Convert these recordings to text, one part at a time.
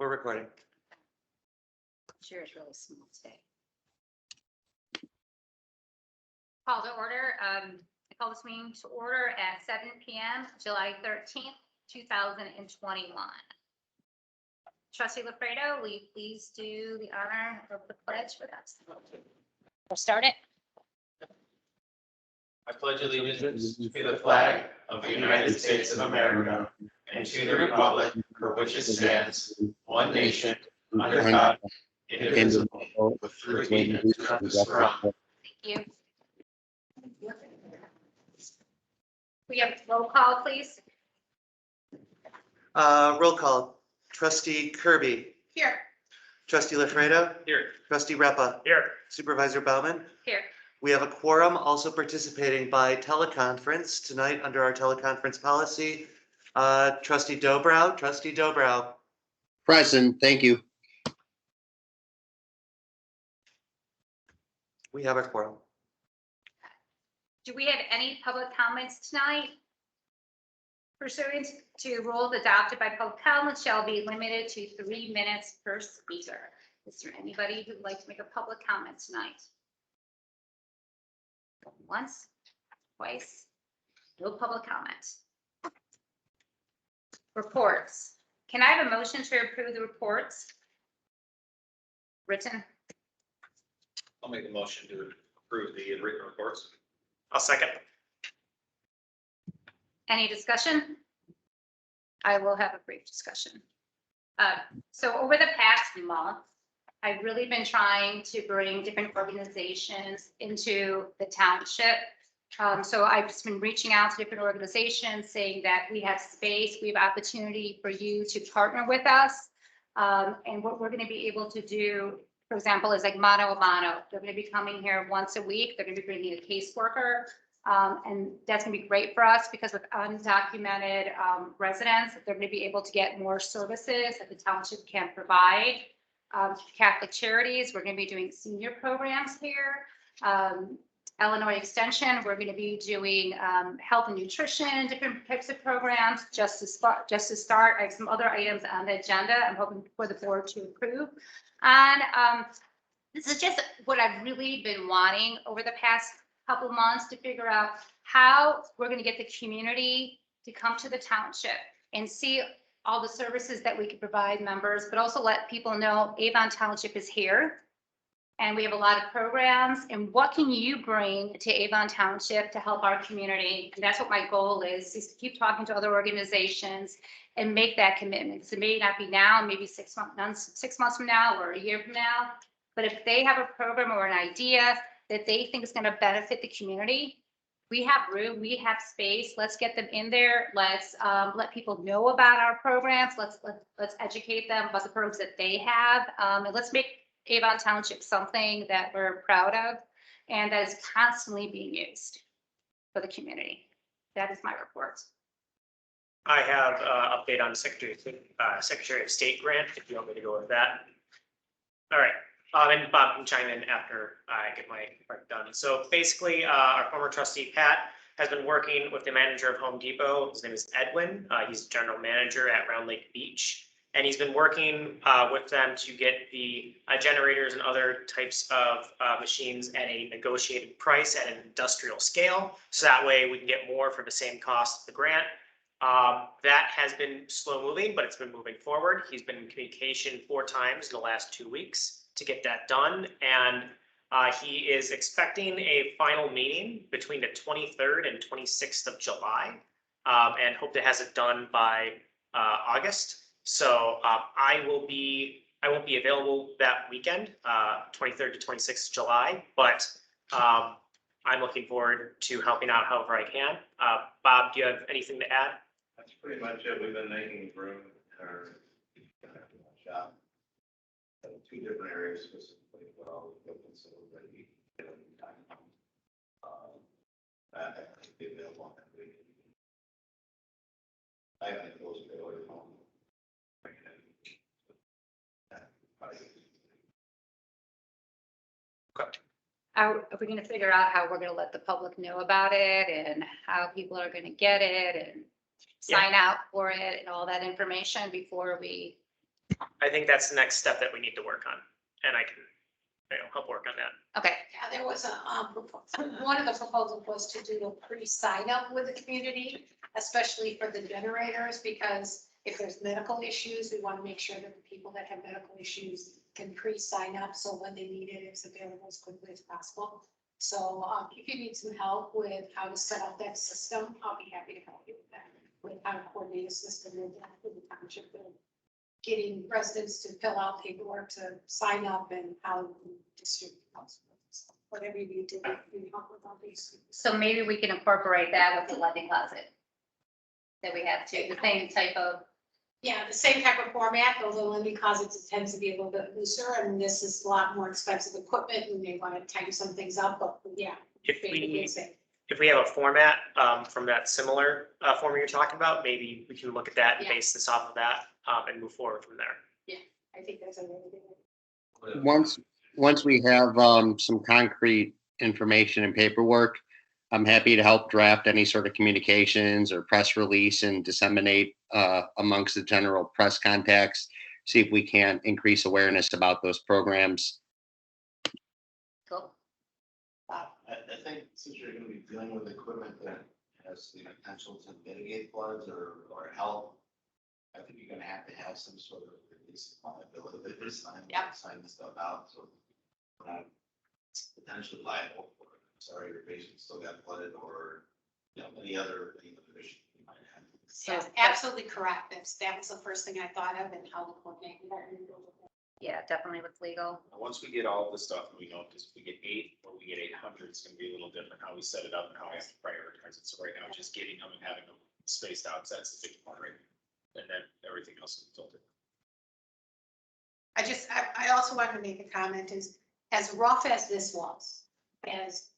We're recording. Chair is really small today. Call to order. I call this meeting to order at 7 p.m. July 13th, 2021. Trustee Lafredo, will you please do the honor of the pledge with us? We'll start it. I pledge allegiance to the flag of the United States of America and to the republic for which it stands, one nation, under God, indivisible, with liberty and justice for all. Thank you. We have roll call, please. Roll call. Trustee Kirby. Here. Trustee Lafredo. Here. Trustee Repa. Here. Supervisor Bauman. Here. We have a quorum also participating by teleconference tonight under our teleconference policy. Trustee Dobrow. Trustee Dobrow. Present, thank you. We have a quorum. Do we have any public comments tonight? Pursuant to rules adopted by public comments shall be limited to 3 minutes per speaker. Is there anybody who would like to make a public comment tonight? Once, twice, no public comment. Reports. Can I have a motion to approve the reports? Written. I'll make a motion to approve the written reports. I'll second. Any discussion? I will have a brief discussion. So over the past month, I've really been trying to bring different organizations into the township. So I've just been reaching out to different organizations saying that we have space, we have opportunity for you to partner with us. And what we're going to be able to do, for example, is like mano a mano. They're going to be coming here once a week. They're going to be bringing a caseworker. And that's going to be great for us because with undocumented residents, they're going to be able to get more services that the township can provide. Catholic Charities, we're going to be doing senior programs here. Illinois Extension, we're going to be doing health and nutrition, different types of programs. Just to start, I have some other items on the agenda. I'm hoping for the board to approve. And this is just what I've really been wanting over the past couple of months to figure out how we're going to get the community to come to the township and see all the services that we can provide members, but also let people know Avon Township is here. And we have a lot of programs. And what can you bring to Avon Township to help our community? And that's what my goal is to keep talking to other organizations and make that commitment. So it may not be now, maybe 6 months from now or a year from now. But if they have a program or an idea that they think is going to benefit the community, we have room, we have space. Let's get them in there. Let's let people know about our programs. Let's educate them about the programs that they have. And let's make Avon Township something that we're proud of and that is constantly being used for the community. That is my report. I have an update on Secretary of State grant, if you want me to go with that. All right. And Bob can chime in after I get my part done. So basically, our former trustee, Pat, has been working with the manager of Home Depot. His name is Edwin. He's general manager at Round Lake Beach. And he's been working with them to get the generators and other types of machines at a negotiated price at an industrial scale. So that way we can get more for the same cost of the grant. That has been slow moving, but it's been moving forward. He's been in communication 4 times in the last 2 weeks to get that done. And he is expecting a final meeting between the 23rd and 26th of July and hope to has it done by August. So I won't be available that weekend, 23rd to 26th of July, but I'm looking forward to helping out however I can. Bob, do you have anything to add? That's pretty much it. We've been making room in our shop. 2 different areas specifically for all the equipment, so we're ready to get time. I think be available on that week. I haven't closed the order home. Are we going to figure out how we're going to let the public know about it and how people are going to get it and sign out for it and all that information before we I think that's the next step that we need to work on, and I can, help work on that. Okay, Yeah, there was a, one of the proposals was to do a pre-sign up with the community, especially for the generators, because if there's medical issues, we want to make sure that the people that have medical issues can pre-sign up, so when they need it, it's available as quickly as possible. So if you need some help with how to set up that system, I'll be happy to help you with that, with how to coordinate a system with the township. Getting residents to fill out paperwork to sign up and how to distribute hospitals. Whatever you need to do, we help with all these. so maybe we can incorporate that with the lending closet that we have too, the same type of, Yeah, the same type of format, although lending closets tends to be a little bit looser, and this is a lot more expensive equipment, and they want to tighten some things up, but yeah. If we have a format from that similar format you're talking about, maybe we can look at that and Yeah. base this off of that and move forward from there. I think that's a really good one. Once we have some concrete information and paperwork, I'm happy to help draft any sort of communications or press release and disseminate amongst the general press contacts. See if we can increase awareness about those programs. cool. I think since you're gonna be dealing with equipment that has the potential to mitigate floods or help, I think you're gonna have some sort of release liability this time. Yep. Sign this stuff out, so. Potentially liable for, sorry, your patient still got flooded or, any other issue you might have. So, Yeah, absolutely correct. That was the first thing I thought of, and how to coordinate that. yeah, definitely with legal. Once we get all of this stuff, we know if we get 8 or we get 800, it's gonna be a little different how we set it up and how we have to prioritize it. So right now, just getting them and having them spaced out, that's the big part, right? And then everything else is filtered. I also wanted to make a comment is, as rough as this was, as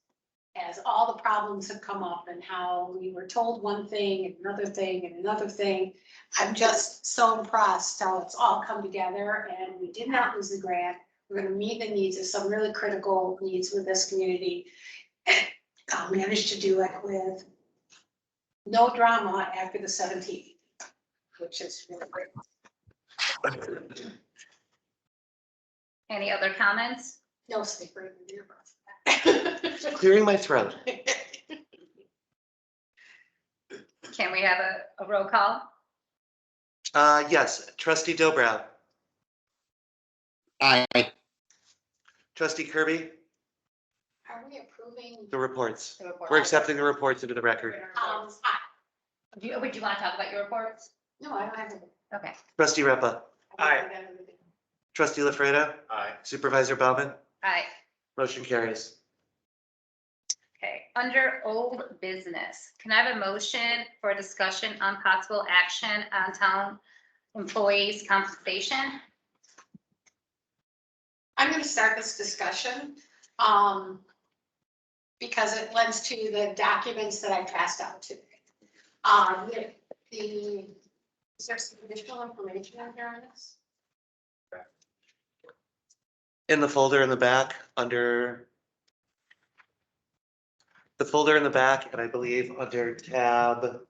all the problems have come up and how we were told one thing and another thing and another thing, I'm just so impressed how it's all come together, and we did not lose the grant. We're gonna meet the needs of some really critical needs with this community. I'll manage to do it with no drama after the 17th, which is really great. Any other comments? No snickering in your breath. Clearing my throat. Can we have a roll call? Yes, trustee Dobrow, Aye. trustee Kirby, Are we approving? the reports. The report? We're accepting the reports into the record. Would you want to talk about your reports? No, I don't have to. Okay, Trustee Repa, Aye. trustee LaFredo, Aye. supervisor Bauman, aye. motion carries. Okay, under old business, can I have a motion for a discussion on possible action on town employees' compensation? I'm gonna start this discussion, because it lends to the documents that I passed out today. Is there some additional information in here on this? In the folder in the back, under the folder in the back, and I believe under tab,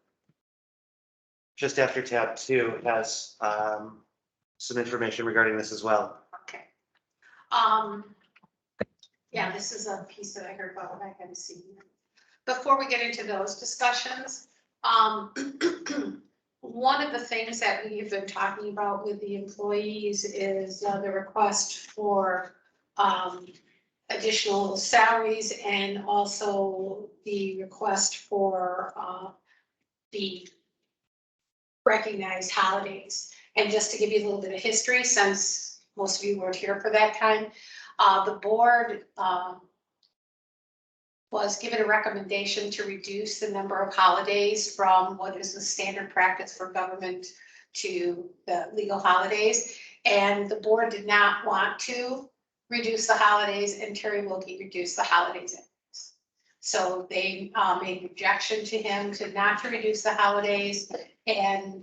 just after tab 2, it has some information regarding this as well. Okay. Yeah, this is a piece that I heard about, I hadn't seen. Before we get into those discussions, one of the things that we've been talking about with the employees is the request for additional salaries, and also the request for the recognized holidays. And just to give you a little bit of history, since most of you weren't here for that time, the board was given a recommendation to reduce the number of holidays from what is the standard practice for government to the legal holidays. And the board did not want to reduce the holidays, and Terry Wilkie reduced the holidays. So they made rejection to him to not to reduce the holidays. And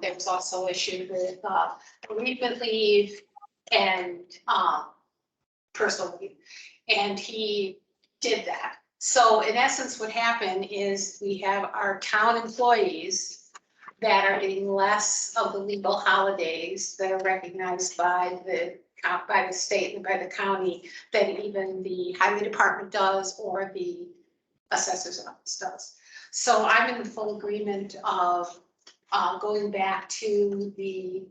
there was also issue with bereavement leave and personal leave. And he did that. So in essence, what happened is we have our town employees that are getting less of the legal holidays that are recognized by the state and by the county than even the highway department does or the assessor's office does. So I'm in full agreement of going back to the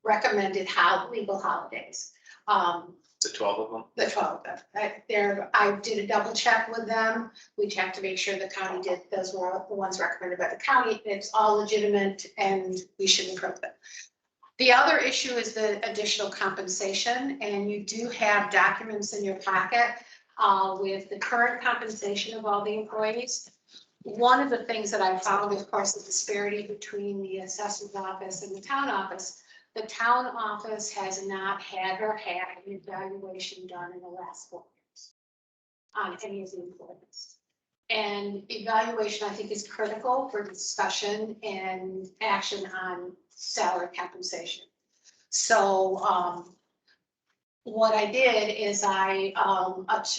recommended legal holidays. The 12 of them? The 12 of them. I did a double check with them. We checked to make sure the county did, those were the ones recommended by the county. It's all legitimate and we should approve them. The other issue is the additional compensation, and you do have documents in your packet with the current compensation of all the employees. One of the things that I found, of course, the disparity between the assessor's office and the town office. The town office has not had or had an evaluation done in the last 4 years on any of the employees. And evaluation, I think, is critical for discussion and action on salary compensation. So what I did is I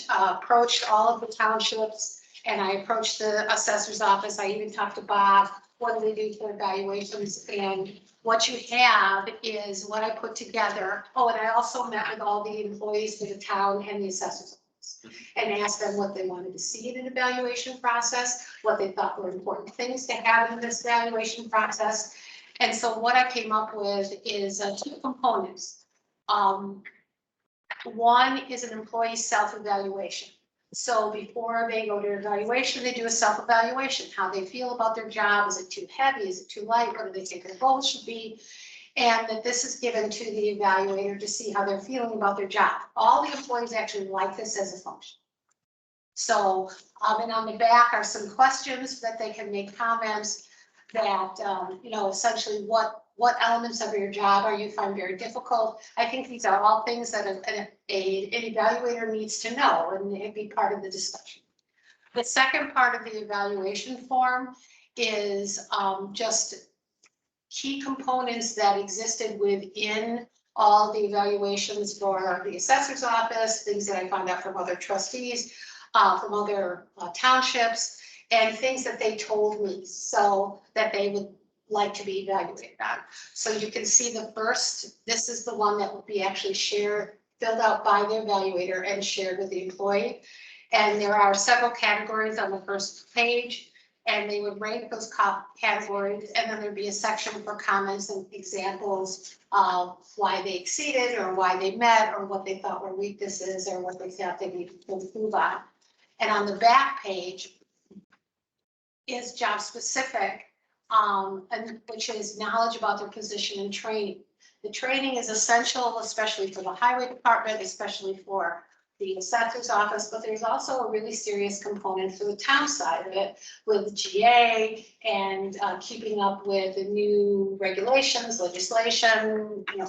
approached all of the townships and I approached the assessor's office. I even talked to Bob, what do they do for evaluations? And what you have is what I put together. Oh, and I also met with all the employees for the town and the assessor's office and asked them what they wanted to see in an evaluation process, what they thought were important things to have in this evaluation process. And so what I came up with is 2 components. One is an employee self-evaluation. So before they go to evaluation, they do a self-evaluation, how they feel about their job. Is it too heavy? Is it too light? What do they think their goals should be? And that this is given to the evaluator to see how they're feeling about their job. All the employees actually like this as a function. So, and on the back are some questions that they can make comments that, you know, essentially what elements of your job are you find very difficult. I think these are all things that an evaluator needs to know and it'd be part of the discussion. The second part of the evaluation form is just key components that existed within all the evaluations for the assessor's office, things that I found out from other trustees, from other townships, and things that they told me so that they would like to be evaluated on. So you can see the first, this is the one that will be actually shared, filled out by the evaluator and shared with the employee. And there are several categories on the first page, and they would rank those categories, and then there'd be a section for comments and examples of why they exceeded or why they met or what they thought were weaknesses or what they thought they needed to improve on. And on the back page is job specific, and which is knowledge about their position and training. The training is essential, especially for the highway department, especially for the assessor's office, but there's also a really serious component for the town side of it with GA and keeping up with the new regulations, legislation, you know,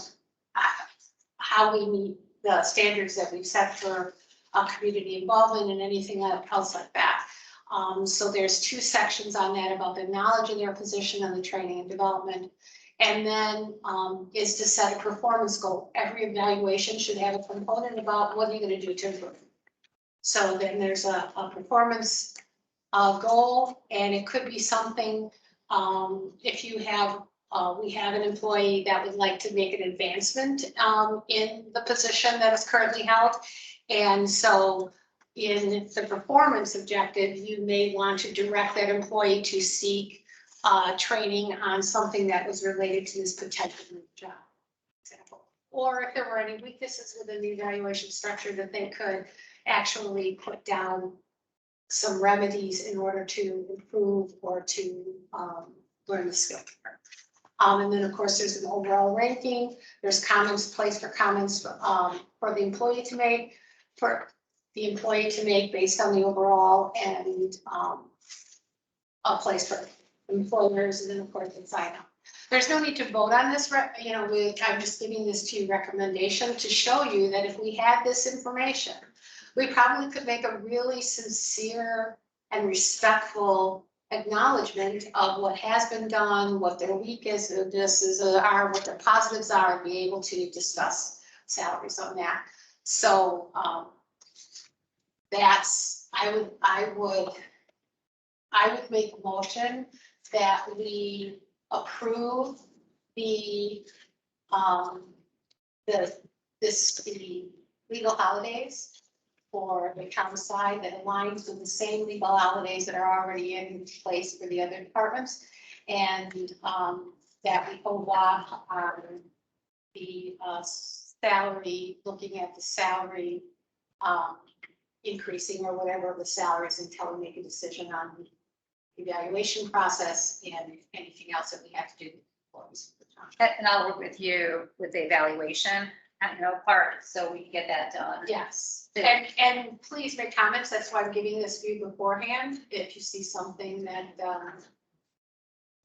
how we meet the standards that we've set for community involvement and anything else like that. So there's 2 sections on that about the knowledge of their position and the training and development. And then is to set a performance goal. Every evaluation should have a component about what are you going to do to improve. So then there's a performance goal, and it could be something, if you have, we have an employee that would like to make an advancement in the position that is currently held. And so in the performance objective, you may want to direct that employee to seek training on something that was related to this potential new job, example. Or if there were any weaknesses within the evaluation structure that they could actually put down some remedies in order to improve or to learn the skill. And then of course there's an overall ranking. There's comments, place for comments for the employee to make, based on the overall, and a place for employers, and then of course the sign up. There's no need to vote on this, you know, I'm just giving this to you recommendation to show you that if we had this information, we probably could make a really sincere and respectful acknowledgement of what has been done, what their weaknesses are, what their positives are, and be able to discuss salaries on that. So that's, I would make a motion that we approve the, the legal holidays for the town side that aligns with the same legal holidays that are already in place for the other departments. And, that we hold off on the, salary, looking at the salary, increasing or whatever the salaries until we make a decision on the evaluation process and anything else that we have to do. And I'll work with you with the evaluation, part, so we can get that done. Yes, and please make comments, that's why I'm giving this to you beforehand, if you see something that,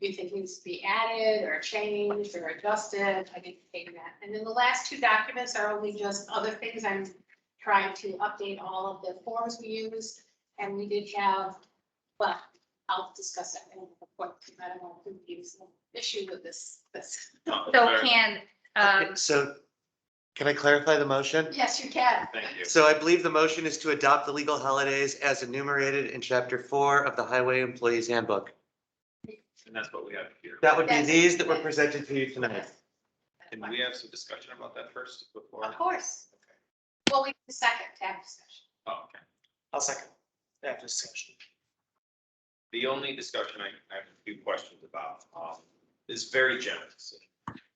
you think needs to be added or changed or adjusted, I can take that. And then the last two documents are only just other things, I'm trying to update all of the forms we use, and we did have, but I'll discuss that in a point, because I don't want to confuse the issue with this. So can, Okay, so can I clarify the motion? Yes, you can. Thank you. So I believe the motion is to adopt the legal holidays as enumerated in chapter 4 of the Highway Employees Handbook. And that's what we have here. That would be Yes. these that were presented to you tonight. Can we have some discussion about that first before? Of course. Well, we need a second to have discussion. Oh, okay. I'll second that discussion. The only discussion I have a few questions about, is very generous.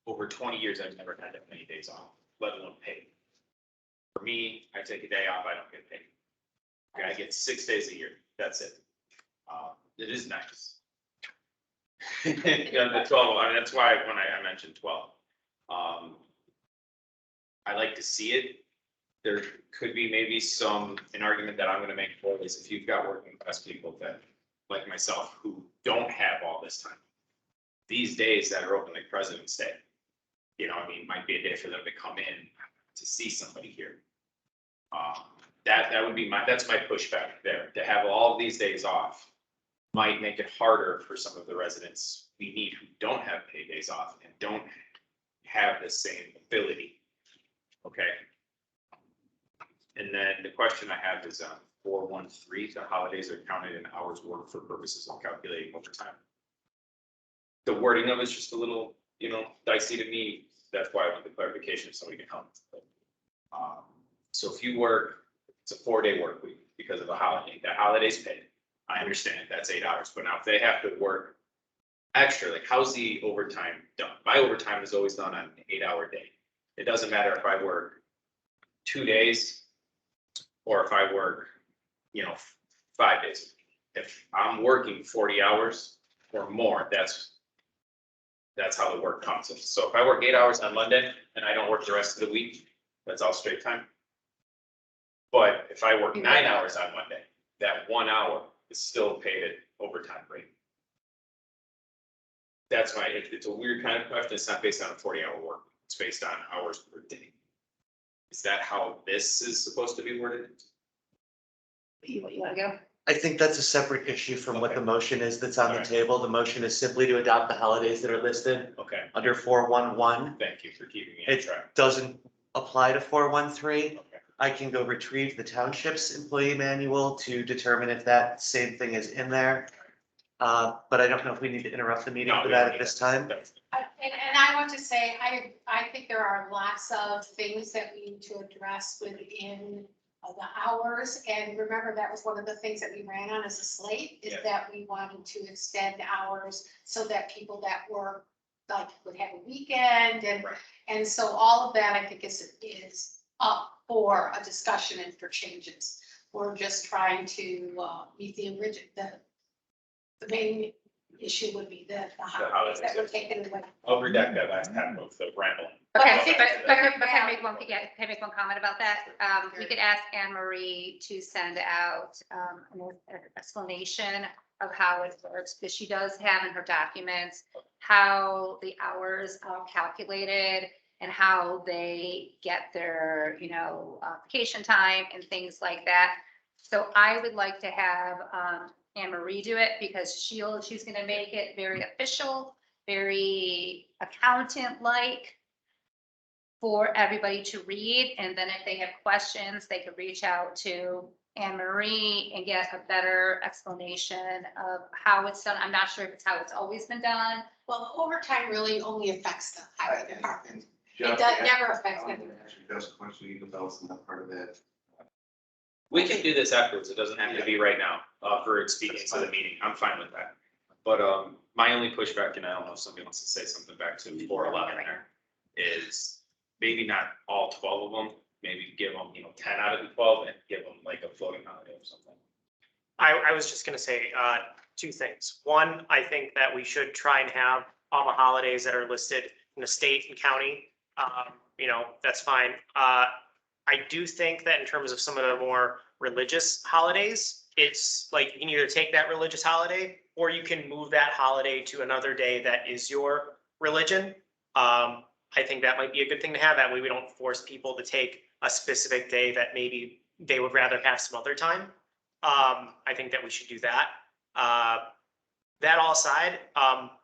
Over 20 years, I've never had that many days off, let alone paid. For me, I take a day off, I don't get paid. Okay, I get 6 days a year, that's it. It is nice. Yeah, the 12, I mean, that's why when I mentioned 12. I like to see it. There could be maybe an argument that I'm gonna make for is if you've got working class people that, like myself, who don't have all this time. These days that are open, like President's Day, might be a day for them to come in to see somebody here. That would be that's my pushback there, to have all of these days off might make it harder for some of the residents we need who don't have paid days off and don't have the same ability. Okay. And then the question I have is 413, the holidays are counted in hours worked for purposes of calculating overtime. The wording of it's just a little, dicey to me. That's why I want the clarification if somebody can help. So if you work, it's a 4-day work week because of a holiday, that holiday's paid. I understand that's 8 hours, but now if they have to work extra, like how's the overtime done? My overtime is always done on an 8-hour day. It doesn't matter if I work 2 days or if I work, 5 days. If I'm working 40 hours or more, that's how the work comes. So if I work 8 hours on Monday and I don't work the rest of the week, that's all straight time. But if I work 9 hours on Monday, that 1 hour is still paid at overtime rate. That's why it's a weird kind of question. It's not based on a 40-hour work. It's based on hours per day. Is that how this is supposed to be worded? you wanna go? I think that's a separate issue from what the Okay. motion is that's on the Alright. table. The motion is simply to adopt the holidays that are listed Okay, under 411. thank you for keeping me on It track. doesn't apply to 413. Okay. I can go retrieve the township's employee manual to determine if that same thing is in there. But I don't know if we need to interrupt the meeting No, for we that don't at need this it. time. And I want to say, I think there are lots of things that we need to address within the hours. And remember, that was one of the things that we ran on as a slate, is Yeah. that we wanted to extend hours so that people that work, like, would have a weekend and, Right. and so all of that, I think is up for a discussion and for changes. We're just trying to meet the original, the main issue would be the holidays that were taken away. I'll redact that last half of the rambling. Okay, Okay. but can I make one, can I make one comment about that? We could ask Anne Marie to send out, an explanation of how it works, because she does have in her documents how the hours are calculated and how they get their, vacation time and things like that. So I would like to have, Anne Marie do it, because she's gonna make it very official, very accountant-like. for everybody to read. And then if they have questions, they could reach out to Anne Marie and get a better explanation of how it's done. I'm not sure if it's how it's always been done. Well, overtime really only affects the highway department. It Jeff, does, yeah, never affects I them. wanted to actually just a question, you can tell us that part of that. We can do this afterwards. It doesn't have to be right now, for expedience of the meeting. I'm fine with that. But, my only pushback, and I don't know if somebody wants to say something back to 411 there, is maybe not all 12 of them, maybe give them, 10 out of the 12 and give them like a floating holiday or something. I was just gonna say, two things. One, I think that we should try and have all the holidays that are listed in the state and county. That's fine. I do think that in terms of some of the more religious holidays, it's like you can either take that religious holiday or you can move that holiday to another day that is your religion. I think that might be a good thing to have. That way we don't force people to take a specific day that maybe they would rather have some other time. I think that we should do that. That all aside,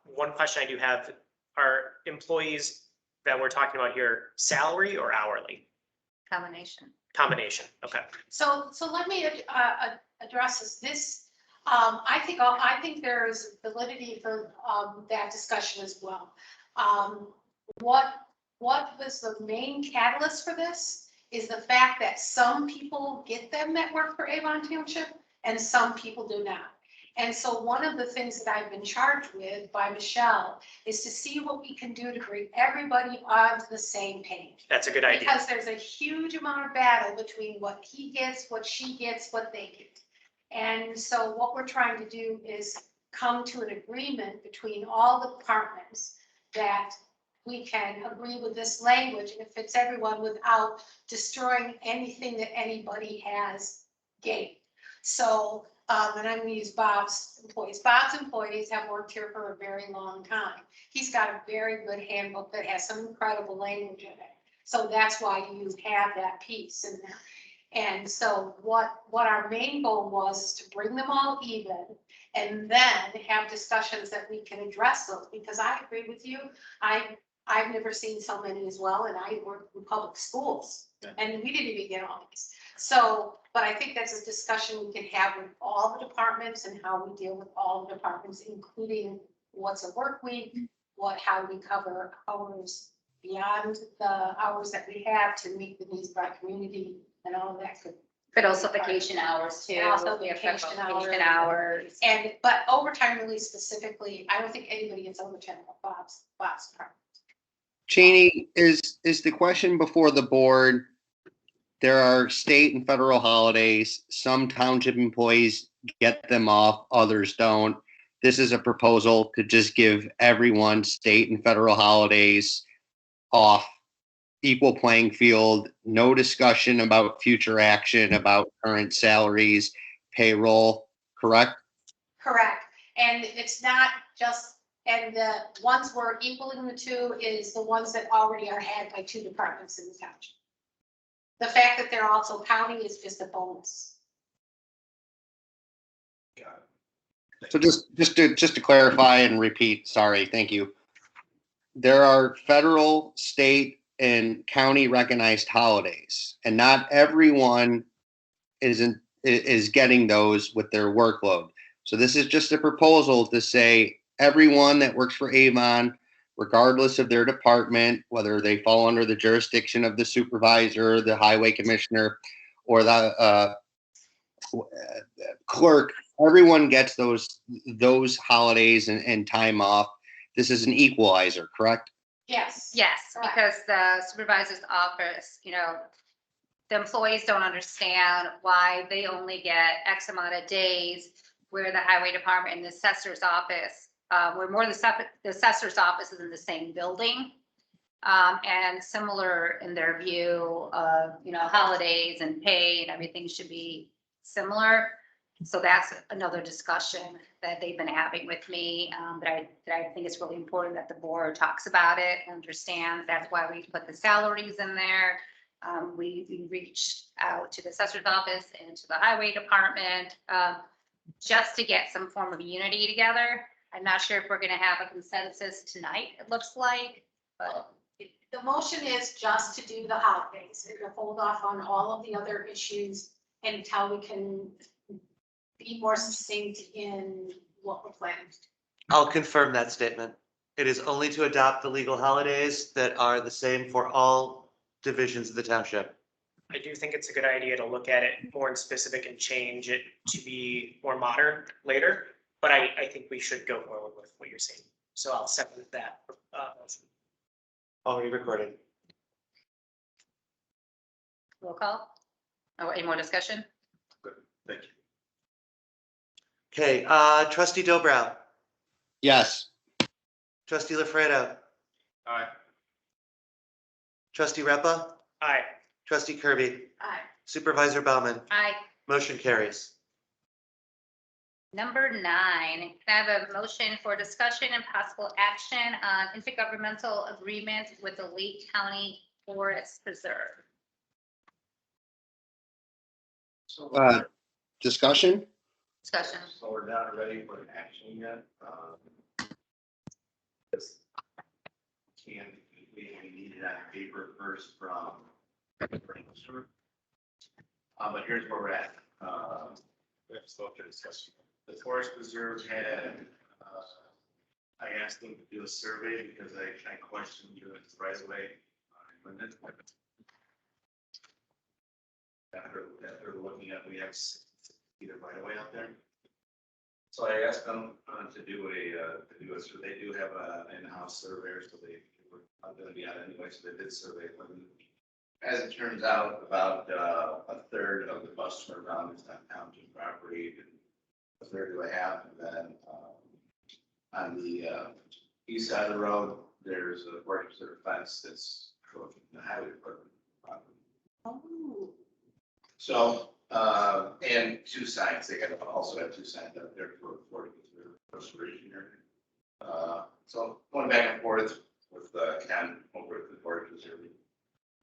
one question I do have, are employees that we're talking about here salary or hourly? Combination. Combination, okay. So let me address this. I think there is validity for that discussion as well. What was the main catalyst for this is the fact that some people get them that work for Avon Township and some people do not. And so one of the things that I've been charged with by Michelle is to see what we can do to bring everybody on the same page. That's a good idea. Because there's a huge amount of battle between what he gets, what she gets, what they get. And so what we're trying to do is come to an agreement between all the departments that we can agree with this language and it fits everyone without destroying anything that anybody has gained. So, and I'm gonna use Bob's employees. Bob's employees have worked here for a very long time. He's got a very good handbook that has some incredible language in it. So that's why you have that piece in there. And so what our main goal was to bring them all even and then have discussions that we can address those, because I agree with you. I've never seen so many as well, and I worked in public schools and we didn't even get all these. So, but I think that's a discussion we can have with all the departments and how we deal with all the departments, including what's a work week, how we cover hours beyond the hours that we have to meet the needs of our community and all of that good. But also vacation hours too. Also We have vacation vacation hours. hours. But overtime really specifically, I don't think anybody gets overtime at Bob's department. Cheney, is the question before the board? There are state and federal holidays. Some township employees get them off, others don't. This is a proposal to just give everyone state and federal holidays off, equal playing field, no discussion about future action, about current salaries, payroll, correct? Correct. And it's not just, and the ones we're equaling the two is the ones that already are had by two departments in the township. The fact that they're also county is just a bonus. So just to clarify and repeat, sorry, thank you. There are federal, state, and county recognized holidays, and not everyone is getting those with their workload. So this is just a proposal to say everyone that works for Avon, regardless of their department, whether they fall under the jurisdiction of the supervisor, the highway commissioner, or the clerk, everyone gets those holidays and time off. This is an equalizer, correct? Yes. Yes, Correct. because the supervisor's office, the employees don't understand why they only get X amount of days, where the highway department and the assessor's office, where more the assessor's office is in the same building. And similar in their view of, holidays and pay and everything should be similar. So that's another discussion that they've been having with me, that I think it's really important that the board talks about it and understands. That's why we put the salaries in there. We reached out to the assessor's office and to the highway department, just to get some form of unity together. I'm not sure if we're gonna have a consensus tonight, it looks like, but the motion is just to do the holidays, and to hold off on all of the other issues until we can be more succinct in what we're planning to do. I'll confirm that statement. It is only to adopt the legal holidays that are the same for all divisions of the township. I do think it's a good idea to look at it more in specific and change it to be more modern later. But I think we should go forward with what you're saying. So I'll second that. Motion. Already recorded. Roll call. Oh, any more discussion? Thank you. Okay, trustee Dobrow, Yes. trustee LaFredo, Aye. trustee Repa, Aye. trustee Kirby, Aye. supervisor Bauman, Aye. motion carries. Number 9, can I have a motion for discussion and possible action on intergovernmental agreement with the Lake County Forest Preserve? Discussion? Discussion. So we're not ready for an action yet. This can, we need it on paper first from. But here's where we're at. We have to start the discussion. The Forest Preserve had, I asked them to do a survey because I questioned doing it right away. After looking at, we have 6 feet of right away out there. So I asked them to do a, so they do have an in-house surveyor, so they were going to be out anyway, so they did survey them. As it turns out, about a third of the bus turnaround is on township property, and a third to a half, and then on the east side of the road, there's a forest preserve fence that's approaching the highway department property. Oh. So, and 2 signs, they got also have 2 signs up there for restoration area. So going back and forth with Ken over at the Forest Preserve,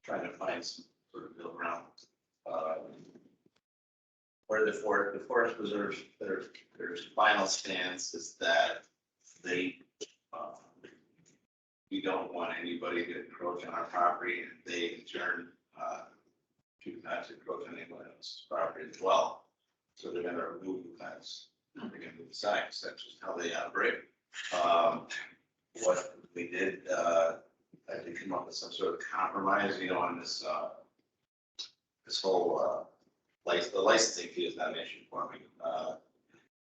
trying to find some sort of middle ground. Where the Forest Preserve, their final stance is that they, we don't want anybody to encroach on our property, and they in turn, to not to encroach on anyone else's property as well. So they're gonna remove the fence, they're gonna move the signs, that's just how they operate. What we did, I did come up with some sort of compromise, on this, this whole, the licensing fee is not an issue for me.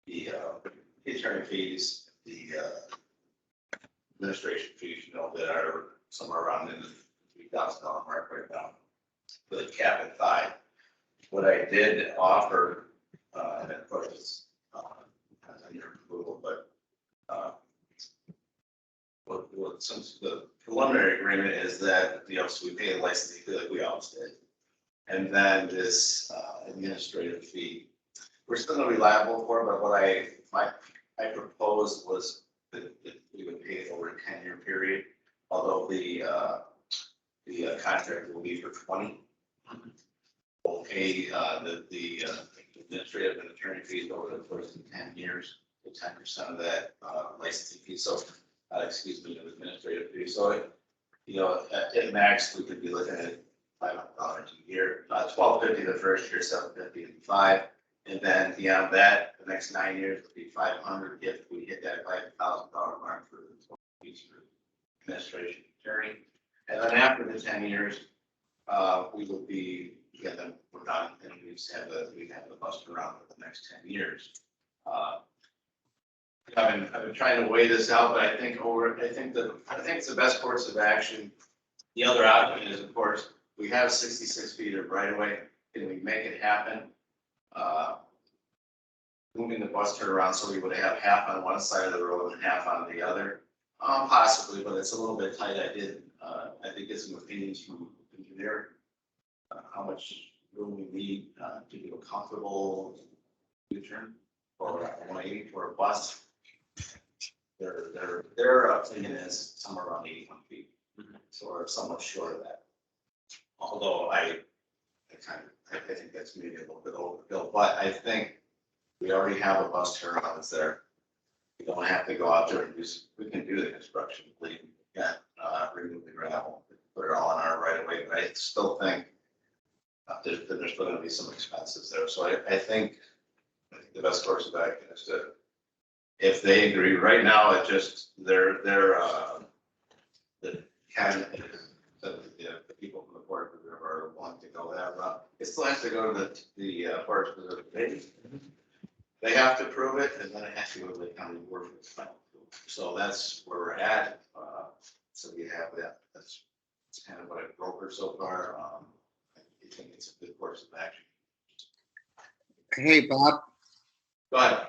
The attorney fees, the administration fees, that are somewhere around in the $3,000 mark right now. With a cap at 5. What I did offer, and of course it's on your approval, but what some the preliminary agreement is that so we pay a licensing fee like we always did, and then this administrative fee we're still going to be liable for. But what I proposed was that we would pay it over a 10-year period, although the contract will be for 20. We'll pay the administrative and attorney fees over the first 10 years, to 10% of that licensing fee. So, excuse me, the administrative fee. So, at max, we could be looking at $500 a year, $1,250 the first year, $750 in 5, and then beyond that, the next 9 years would be $500 if we hit that $5,000 mark for the fees for administration attorney. And then after the 10 years, we will be, then we're done, and we just have the bust around for the next 10 years. I've been trying to weigh this out, but I think it's the best course of action. The other option is, of course, we have 66 feet of right of way. Can we make it happen? Moving the bus turnaround so we would have half on one side of the road and half on the other. Possibly, but it's a little bit tight. I did get some opinions from engineer, how much room we need to feel comfortable U-turn or 180 for a bus. Their opinion is somewhere around 81 feet, so we're somewhat short of that. Although I think that's maybe a little bit overkill, but I think we already have a bus turnaround that's there. We don't have to go out there and we can do the construction. Yeah, remove the gravel, put it all in our right of way, but I still think there's still gonna be some expenses there, so I think the best course of action is to, if they agree, right now, it just, the people from the Forest Preserve are wanting to go that route. It still has to go to the Forest Preserve committee. They have to prove it, and then it has to go to the county board for its final approval. So that's where we're at. So we have that. That's kind of what I've brokered so far. I think it's a good course of action. Hey, Bob, Go ahead.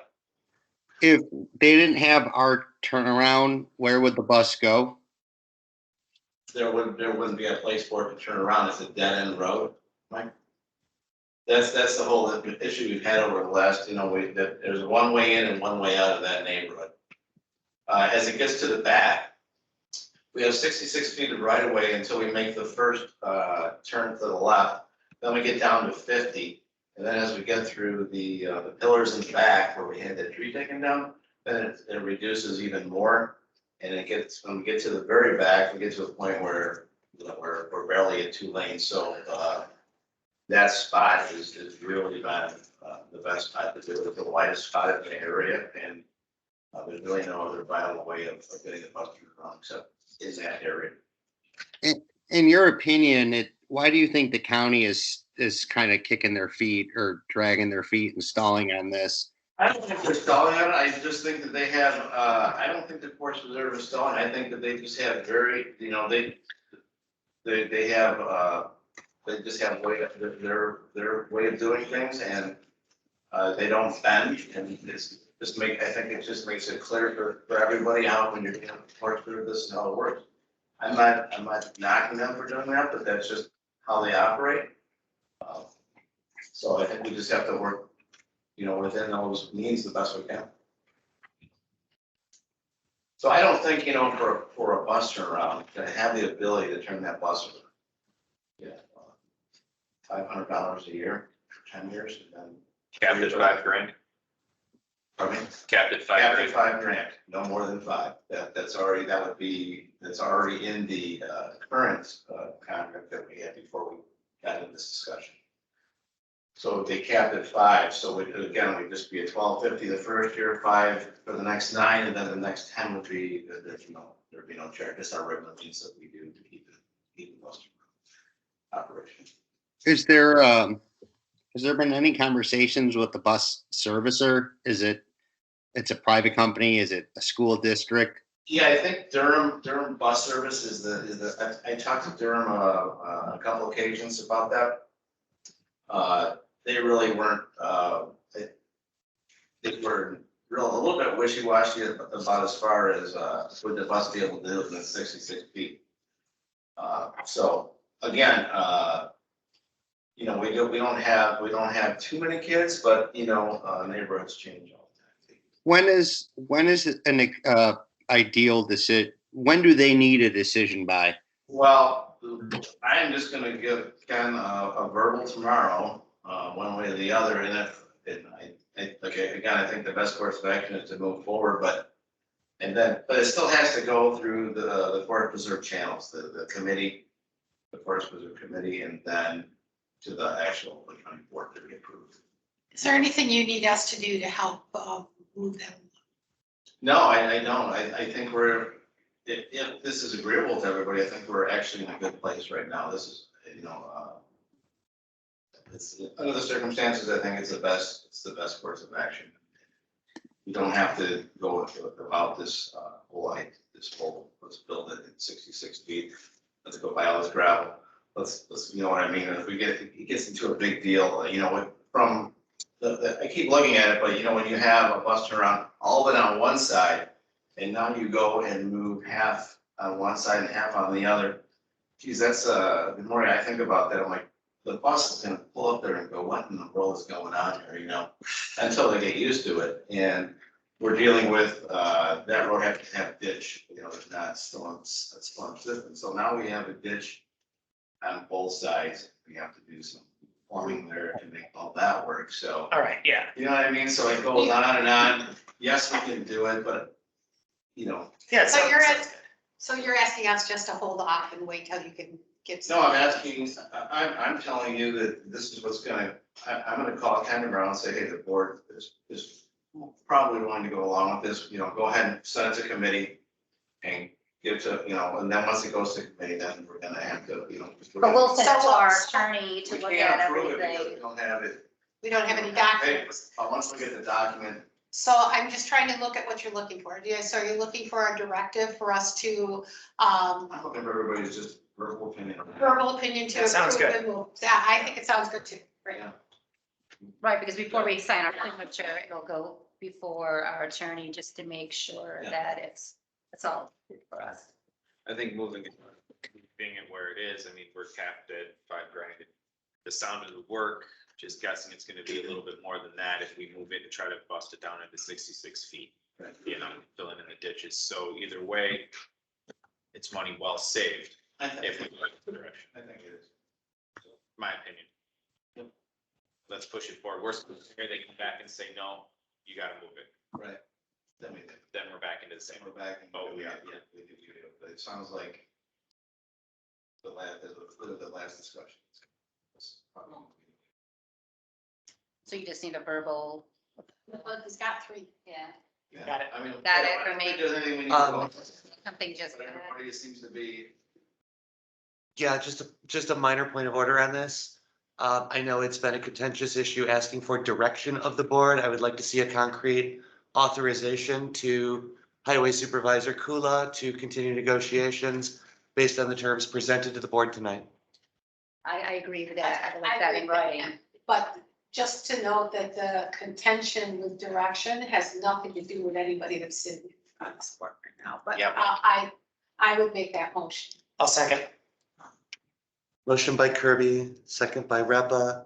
if they didn't have our turnaround, where would the bus go? There wouldn't be a place for it to turn around. It's a dead end road, Mike. That's the whole issue we've had over the last, there's one way in and one way out of that neighborhood. As it gets to the back, we have 66 feet of right of way until we make the first turn to the left. Then we get down to 50. And then as we get through the pillars in the back where we had that tree taken down, then it reduces even more. And when we get to the very back, we get to a point where we're barely at 2 lanes. So that spot is really been the best spot to do it, the widest spot in the area. And there's really no other viable way of getting the bus around except in that area. In your opinion, why do you think the county is kind of kicking their feet or dragging their feet and stalling on this? I don't think they're stalling on it. I just think that they have, I don't think the Forest Preserve is stalling. I think that they just have very, they just have their way of doing things, and they don't bend, and I think it just makes it clear for everybody how when you're doing Forest Preserve, this is how it works. I'm not knocking them for doing that, but that's just how they operate. So I think we just have to work, within those means the best we can. So I don't think, for a bus turnaround, to have the ability to turn that bus around. $500 a year for 10 years, and then. Capped at $5,000. Pardon me? Capped at Capped at $5,000. $5,000, no more than 5. That's already in the current contract that we had before we got into this discussion. So they capped at 5, so we'd just be at $1,250 the first year, 5 for the next 9, and then the next 10 would be, there'd be no charge. That's our regular means that we do to keep the bus operation. Has there been any conversations with the bus servicer? It's a private company? Is it a school district? Yeah, I think Durham Bus Service is I talked to Durham a couple occasions about that. They really weren't, they were a little bit wishy-washy about as far as would the bus be able to do it in 66 feet. So again, we don't have too many kids, but neighborhoods change all the time. When is an ideal decision? When do they need a decision by? Well, I'm just going to give Ken a verbal tomorrow, one way or the other, and I think the best course of action is to move forward, but it still has to go through the Forest Preserve channels, the committee, the Forest Preserve committee, and then to the actual county board to be approved. Is there anything you need us to do to help move them? No, I don't. I think if this is agreeable to everybody, I think we're actually in a good place right now. This is, it's under the circumstances, I think it's the best course of action. You don't have to go about this let's build it at 66 feet. Let's go buy all this gravel. Let's you know what I mean? And if it gets into a big deal, I keep looking at it, but when you have a bus turnaround all of it on one side, and now you go and move half on one side and half on the other. Geez, that's the more I think about that, I'm like, the bus is gonna pull up there and go, what in the world is going on here, until they get used to it. And we're dealing with that road have to have a ditch, it's not storm system. So now we have a ditch on both sides. We have to do some plumbing there to make all that work. So All right, yeah. you know what I mean? So it goes on and on. Yes, we can do it, but Yeah, So you're at So you're asking us just to hold off and wait till you can get. No, I'm asking, I'm telling you that this is what's I'm gonna call Ken Brown and say, hey, the board is probably willing to go along with this, go ahead and send it to committee and give to, and then once it goes to committee, then we're gonna have to, But we'll send it to So- our attorney to we look can't at approve it because everything. we don't have it. We don't have any on paper. documents. But once we get the document, So I'm just trying to look at what you're looking for. So are you looking for a directive for us to, I'm looking for everybody's just verbal opinion. verbal opinion to That sounds approve good. the move? Yeah, I think it sounds good too. Right. Yeah. Right, because before we sign our signature, it'll go before our attorney just to make sure Yeah. that it's all good for us. I think moving it where it is, I mean, we're capped at $5,000. The sound of the work, just guessing it's gonna be a little bit more than that if we move it and try to bust it down into 66 feet. Right. Filling in the ditches. So either way, it's money well saved I think, if we go in the direction, I think it is. my opinion. Yep. Let's push it forward. Worst case scenario, they come back and say, no, you gotta move it. Right. Then Then we're back into the same. we're back. And Oh, yeah. But it sounds like the last discussion. So you just need a verbal, Well, he's got three. yeah, Yeah, Got it. I mean. Got it I for don't me. think there's anything we need to Um, go on. something just. But everybody seems to be. Yeah, just a minor point of order on this. I know it's been a contentious issue asking for direction of the board. I would like to see a concrete authorization to Highway Supervisor Kula to continue negotiations based on the terms presented to the board tonight. I agree with that, I I like that agree in with writing. that. But just to note that the contention with direction has nothing to do with anybody that's sitting on this board right now. But Yep. I would make that motion. I'll second. Motion by Kirby, second by Repa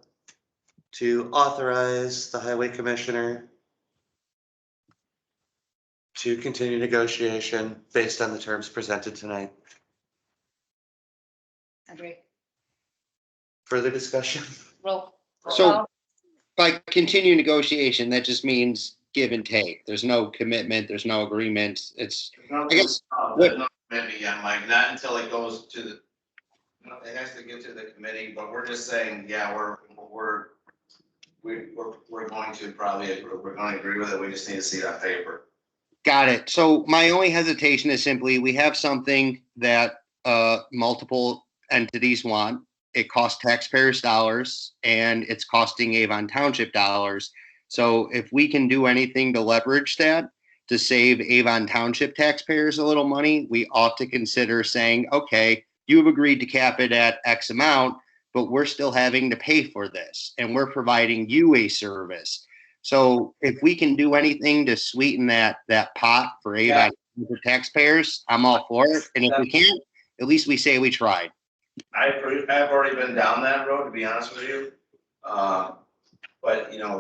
to authorize the highway commissioner to continue negotiation based on the terms presented tonight. Agree. Further discussion? Roll. So- call. By continue negotiation, that just means give and take. There's no commitment, there's no agreement. It's, I guess, Maybe, yeah, Mike, not until it goes to the, it has to get to the committee, but we're just saying, yeah, we're going to probably, we're going to agree with it. We just need to see it on paper. got it. So my only hesitation is simply, we have something that multiple entities want. It costs taxpayers dollars and it's costing Avon Township dollars. So if we can do anything to leverage that to save Avon Township taxpayers a little money, we ought to consider saying, okay, you have agreed to cap it at X amount, but we're still having to pay for this and we're providing you a service. So if we can do anything to sweeten that pot for Avon taxpayers, I'm all for it. And if we can't, at least we say we tried. I agree. I've already been down that road, to be honest with you. But,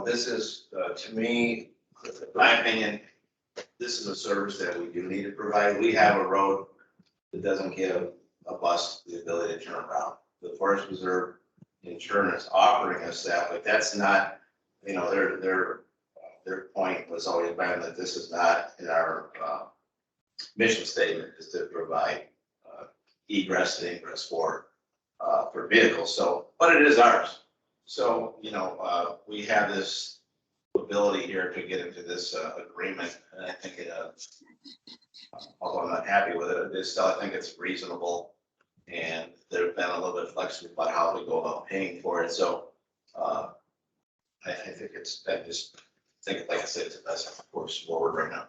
this is, to me, in my opinion, this is a service that we do need to provide. We have a road that doesn't give a bus the ability to turn around. The Forest Reserve Insurance offering us that, but that's not, their point was always been that this is not in our mission statement, is to provide egress and ingress for vehicles. So, but it is ours. So, we have this ability here to get into this agreement, and I think it, although I'm not happy with it, it's still, I think it's reasonable. And they've been a little bit flexible about how we go about paying for it. So, I think I just think, like I said, it's the best course forward right now.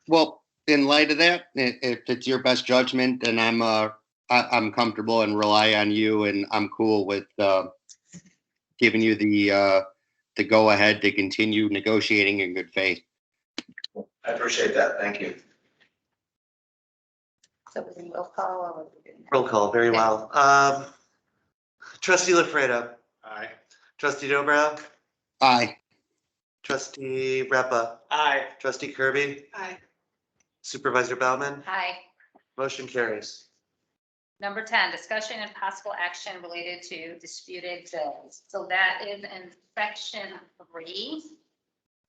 Well, in light of that, if it's your best judgment, then I'm comfortable and rely on you, and I'm cool with giving you the go ahead to continue negotiating in good faith. I appreciate that. Thank you. So we're doing roll call or what are we doing? Roll call, very well. Trustee LaFreda, Aye. trustee Dobrow, Aye. trustee Repa, Aye. trustee Kirby, Aye. supervisor Bauman, Hi. motion carries. Number 10, discussion and possible action related to disputed bills. So that is in section 3.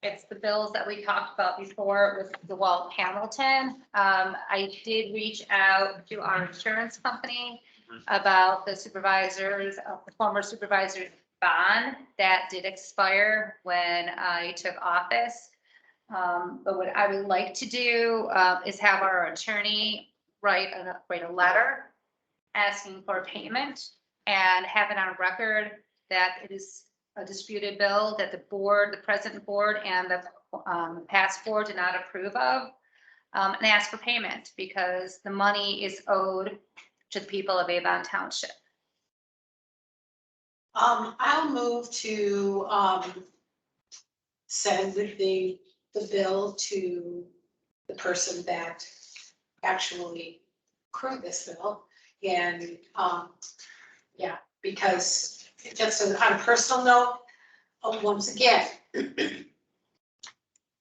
It's the bills that we talked about before with DeWalt Hamilton. I did reach out to our insurance company about the supervisors, the former supervisor's bond that did expire when I took office. But what I would like to do is have our attorney write a letter asking for payment and have it on record that it is a disputed bill that the board, the present board and the past board did not approve of, and ask for payment because the money is owed to the people of Avon Township. I'll move to, send the bill to the person that actually accrued this bill. And, yeah, because just on a personal note, once again,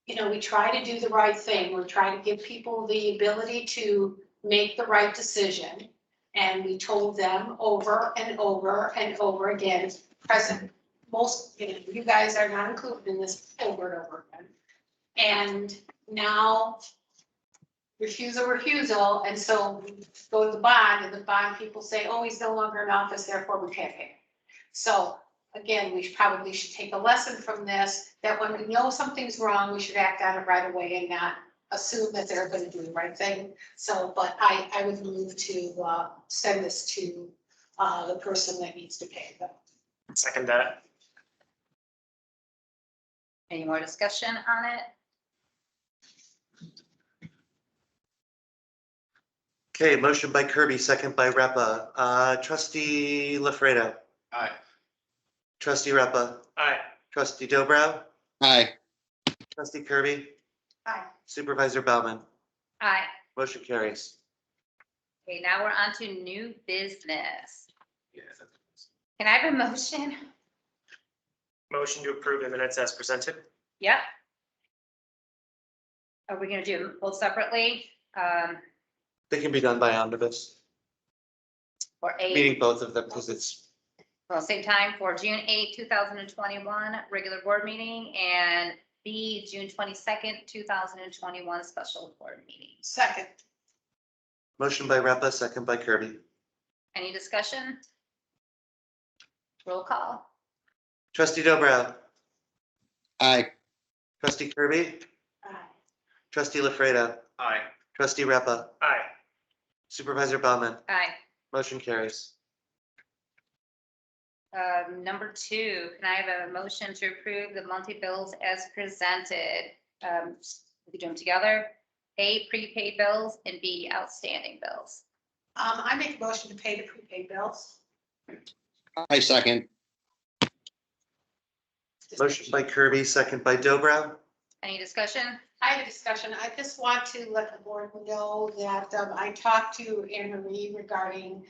you know, we try to do the right thing. We're trying to give people the ability to make the right decision. And we told them over and over and over again, present, most, you know, you guys are not included in this over and over again. And now refusal, and so we go to the bond, and the bond people say, oh, he's no longer in office, therefore we can't pay. So again, we probably should take a lesson from this, that when we know something's wrong, we should act on it right away and not assume that they're going to do the right thing. So, but I would move to send this to the person that needs to pay them. Second that. Any more discussion on it? Okay, motion by Kirby, second by Repa. Trustee LaFredo, Aye. trustee Repa, Aye. trustee Dobrow, Aye. trustee Kirby, Aye. supervisor Bauman. Aye. Motion carries. Okay, now we're on to new business. Yeah. Can I have a motion? Motion to approve the minutes as presented. Yep. Are we gonna do them both separately? They can be done by omnibus, Or A, meaning both of them because it's, well, same time for June 8, 2021, regular board meeting, and B, June 22nd, 2021, special board meeting. Second. motion by Repa, second by Kirby. Any discussion? Roll call. Trustee Dobrow, Aye. trustee Kirby, Aye. trustee LaFredo, Aye. trustee Repa, Aye. supervisor Bauman. Aye. Motion carries. Number 2, can I have a motion to approve the monthly bills as presented? We do them together. A, prepaid bills, and B, outstanding bills. I make a motion to pay the prepaid bills. I second. Motion by Kirby, second by Dobrow. Any discussion? I had a discussion. I just want to let the board know that I talked to Anne Marie regarding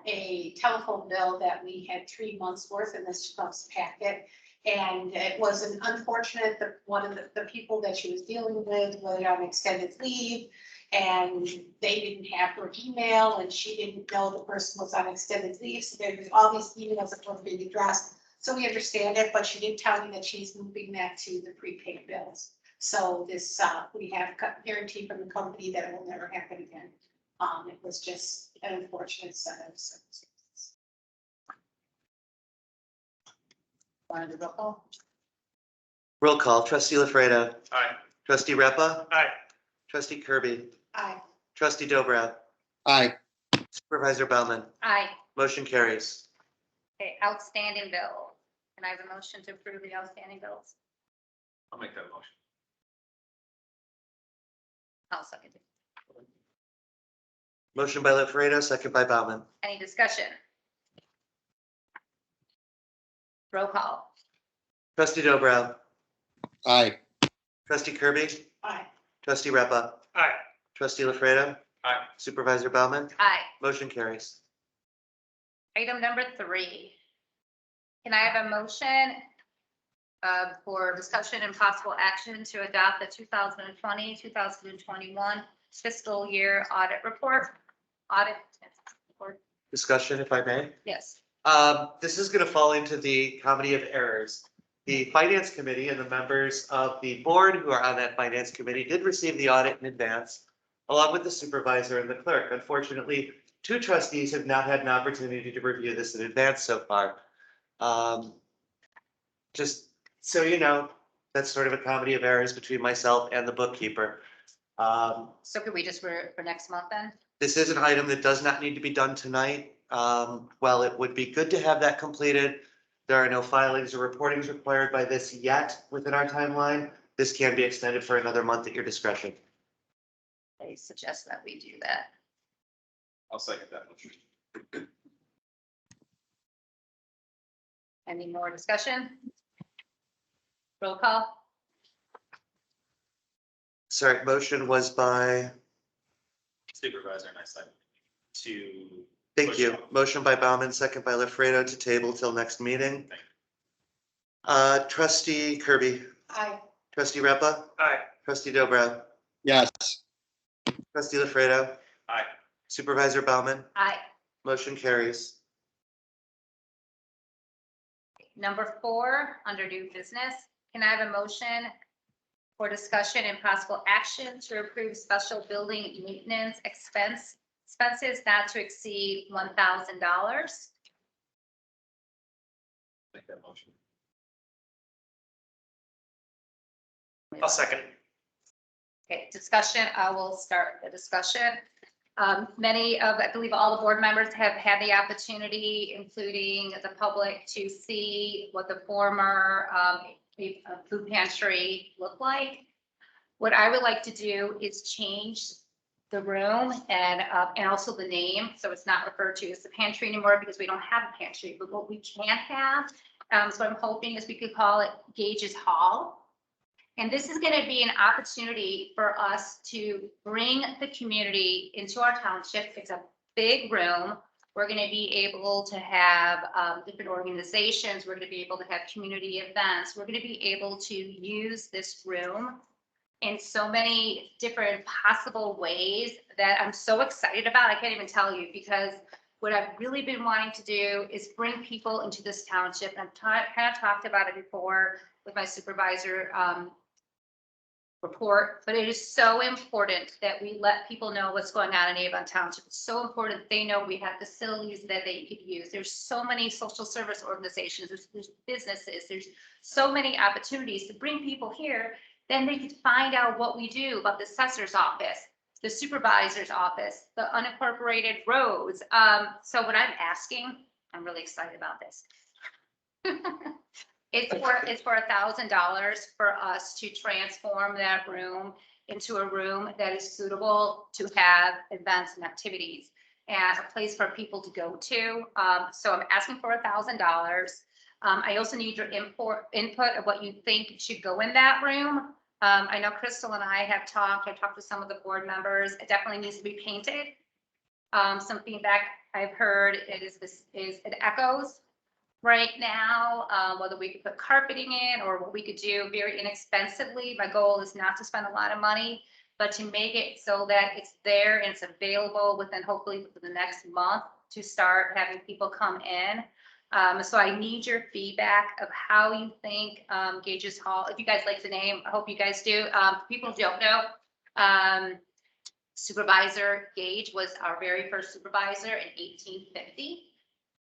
a telephone bill that we had 3 months worth in this month's packet. And it was an unfortunate that one of the people that she was dealing with was on extended leave. And they didn't have her email and she didn't know the person was on extended leave. So there was all these emails that were being addressed. So we understand it, but she did tell me that she's moving that to the prepaid bills. So this, we have guarantee from the company that it will never happen again. It was just an unfortunate set of circumstances. Want to do roll call? Roll call, trustee LaFredo, Aye. trustee Repa, Aye. trustee Kirby, Aye. trustee Dobrow, Aye. supervisor Bauman. Aye. Motion carries. Okay, outstanding bill. Can I have a motion to approve the outstanding bills? I'll make that motion. I'll second it. Motion by LaFredo, second by Bauman. Any discussion? Roll call. Trustee Dobrow, Aye. trustee Kirby, Aye. trustee Repa, Aye. trustee LaFredo, Aye. supervisor Bauman. Aye. Motion carries. Item number 3. Can I have a motion for discussion and possible action to adopt the 2020-2021 fiscal year audit report? Audit report, Discussion, if I may. yes. This is gonna fall into the comedy of errors. The finance committee and the members of the board who are on that finance committee did receive the audit in advance, along with the supervisor and the clerk. Unfortunately, 2 trustees have not had an opportunity to review this in advance so far. Just so you know, that's sort of a comedy of errors between myself and the bookkeeper. So could we just for next month then? This is an item that does not need to be done tonight. While it would be good to have that completed, there are no filings or reportings required by this yet within our timeline. This can be extended for another month at your discretion. I suggest that we do that. I'll second that motion. Any more discussion? Roll call? Sorry, motion was by, Supervisor, and I second to. thank you. Motion by Bauman, second by Lafredo to table till next meeting. Trustee Kirby, Aye. trustee Repa, Aye. trustee Dobro, Yes. trustee Lafredo, Aye. supervisor Bauman, Aye. motion carries. Number 4, under new business, can I have a motion for discussion and possible action to approve special building maintenance expenses not to exceed $1,000? Make that motion. I'll second. Okay, discussion, I will start the discussion. Many of, I believe all the board members have had the opportunity, including the public, to see what the former food pantry looked like. What I would like to do is change the room and also the name, so it's not referred to as the pantry anymore because we don't have a pantry, but what we can have, so I'm hoping is we could call it Gage's Hall. And this is going to be an opportunity for us to bring the community into our township. It's a big room. We're going to be able to have different organizations. We're going to be able to have community events. We're going to be able to use this room in so many different possible ways that I'm so excited about. I can't even tell you, because what I've really been wanting to do is bring people into this township. And I've kind of talked about it before with my supervisor report, but it is so important that we let people know what's going on in Avon Township. It's so important that they know we have facilities that they could use. There's so many social service organizations, there's businesses, there's so many opportunities to bring people here. Then they could find out what we do about the assessor's office, the supervisor's office, the unincorporated roads. So what I'm asking, I'm really excited about this. It's for $1,000 for us to transform that room into a room that is suitable to have events and activities and a place for people to go to. So I'm asking for $1,000. I also need your input of what you think should go in that room. I know Crystal and I have talked. I talked to some of the board members. It definitely needs to be painted. Some feedback I've heard it echoes right now, whether we could put carpeting in or what we could do very inexpensively. My goal is not to spend a lot of money, but to make it so that it's there and it's available within hopefully the next month to start having people come in. So I need your feedback of how you think Gage's Hall, if you guys like the name, I hope you guys do. People who don't know, Supervisor Gage was our very first supervisor in 1850.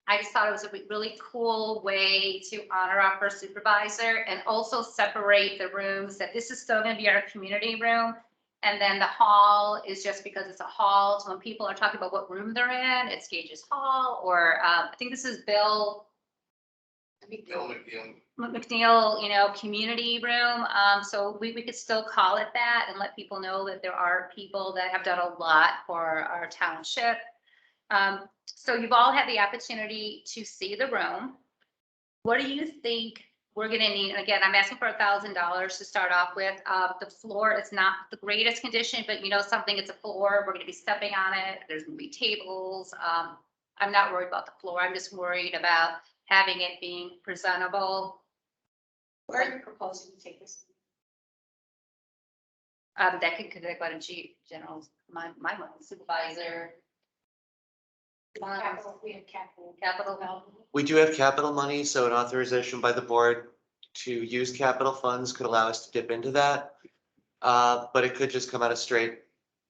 I just thought it was a really cool way to honor our first supervisor and also separate the rooms, that this is still going to be our community room. And then the hall is just because it's a hall. So when people are talking about what room they're in, it's Gage's Hall, or I think this is Bill McNeil, community room. So we could still call it that and let people know that there are people that have done a lot for our township. So you've all had the opportunity to see the room. What do you think we're gonna need? And again, I'm asking for $1,000 to start off with. The floor is not the greatest condition, but something, it's a floor. We're gonna be stepping on it. There's gonna be tables. I'm not worried about the floor. I'm just worried about having it being presentable. Where are you proposing to take this? That could go to general, my supervisor. Capital, we have capital. Capital. We do have capital money, so an authorization by the board to use capital funds could allow us to dip into that. But it could just come out of straight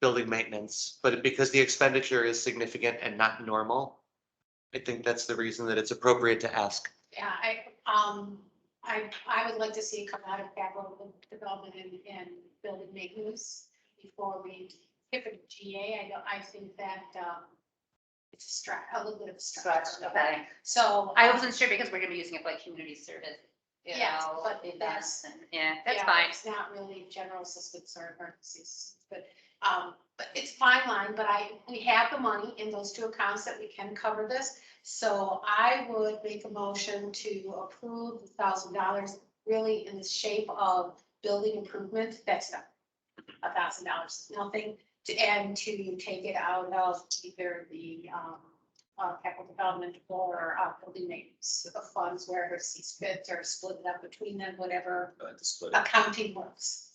building maintenance, but because the expenditure is significant and not normal, I think that's the reason that it's appropriate to ask. Yeah, I would like to see it come out of capital development and building maintenance before we hit the GA. I think that, it's a stretch, a little bit of a stretch. Okay. So. I wasn't sure because we're gonna be using it for like community service. You Yes, know, but events that's- and, yeah, that's Yeah, fine. It's not really general assistance or emergencies, but it's fine line, but we have the money in those two accounts that we can cover this. So I would make a motion to approve $1,000 really in the shape of building improvement. That's not $1,000, nothing and to take it out of either the capital development or building maintenance funds where it sees fit or split it up between them, whatever accounting works.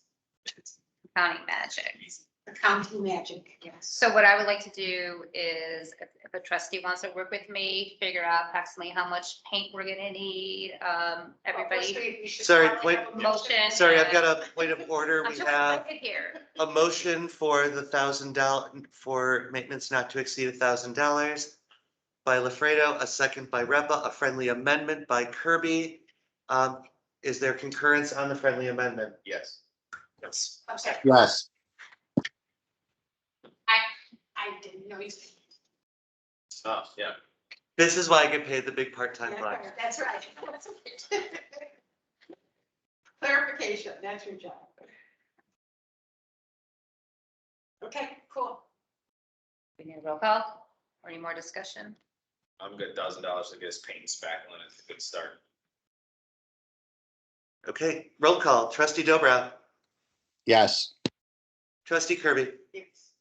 County magic. Accounting magic, yes. So what I would like to do is if a trustee wants to work with me, figure out approximately how much paint we're gonna need, everybody. Sorry, wait. Motion. Sorry, I've got a point of order. I'm We so have excited here. a motion for the $1,000 for maintenance not to exceed $1,000 by Lafredo, a second by Repa, a friendly amendment by Kirby. Is there concurrence on the friendly amendment? Yes. Yes. I'm sorry, Yes, I didn't know he's. Oh, yeah. This is why I get paid the big part-time Yeah, bucks. that's right. Clarification, that's your job. Okay, cool. We need a roll call or any more discussion? I'm good. $1,000 to get us paint and spackling. It's a good start. Okay, roll call. Trustee Dobrow, yes, trustee Kirby, Yes.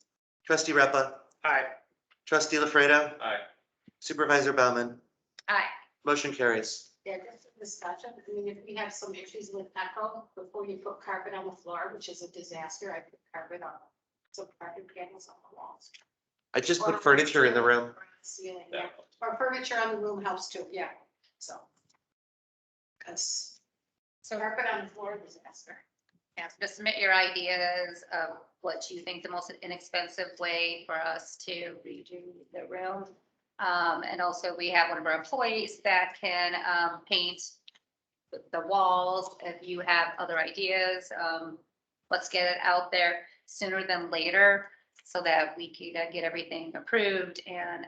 trustee Repa, Aye. trustee Lafredo, Aye. supervisor Bauman. Aye. Motion carries. Yeah, just a discussion. I mean, if we have some issues with echo, before you put carpet on the floor, which is a disaster, I put carpet on, some carpet panels on the walls. I just Or put furniture in the room. or Ceiling, yeah, or furniture on the room helps too, yeah, so. Cause So carpet on the floor, disaster. yeah, so just submit your ideas of what you think the most inexpensive way for us to redo the room. And also we have one of our employees that can, paint the walls. If you have other ideas, let's get it out there sooner than later so that we can get everything approved and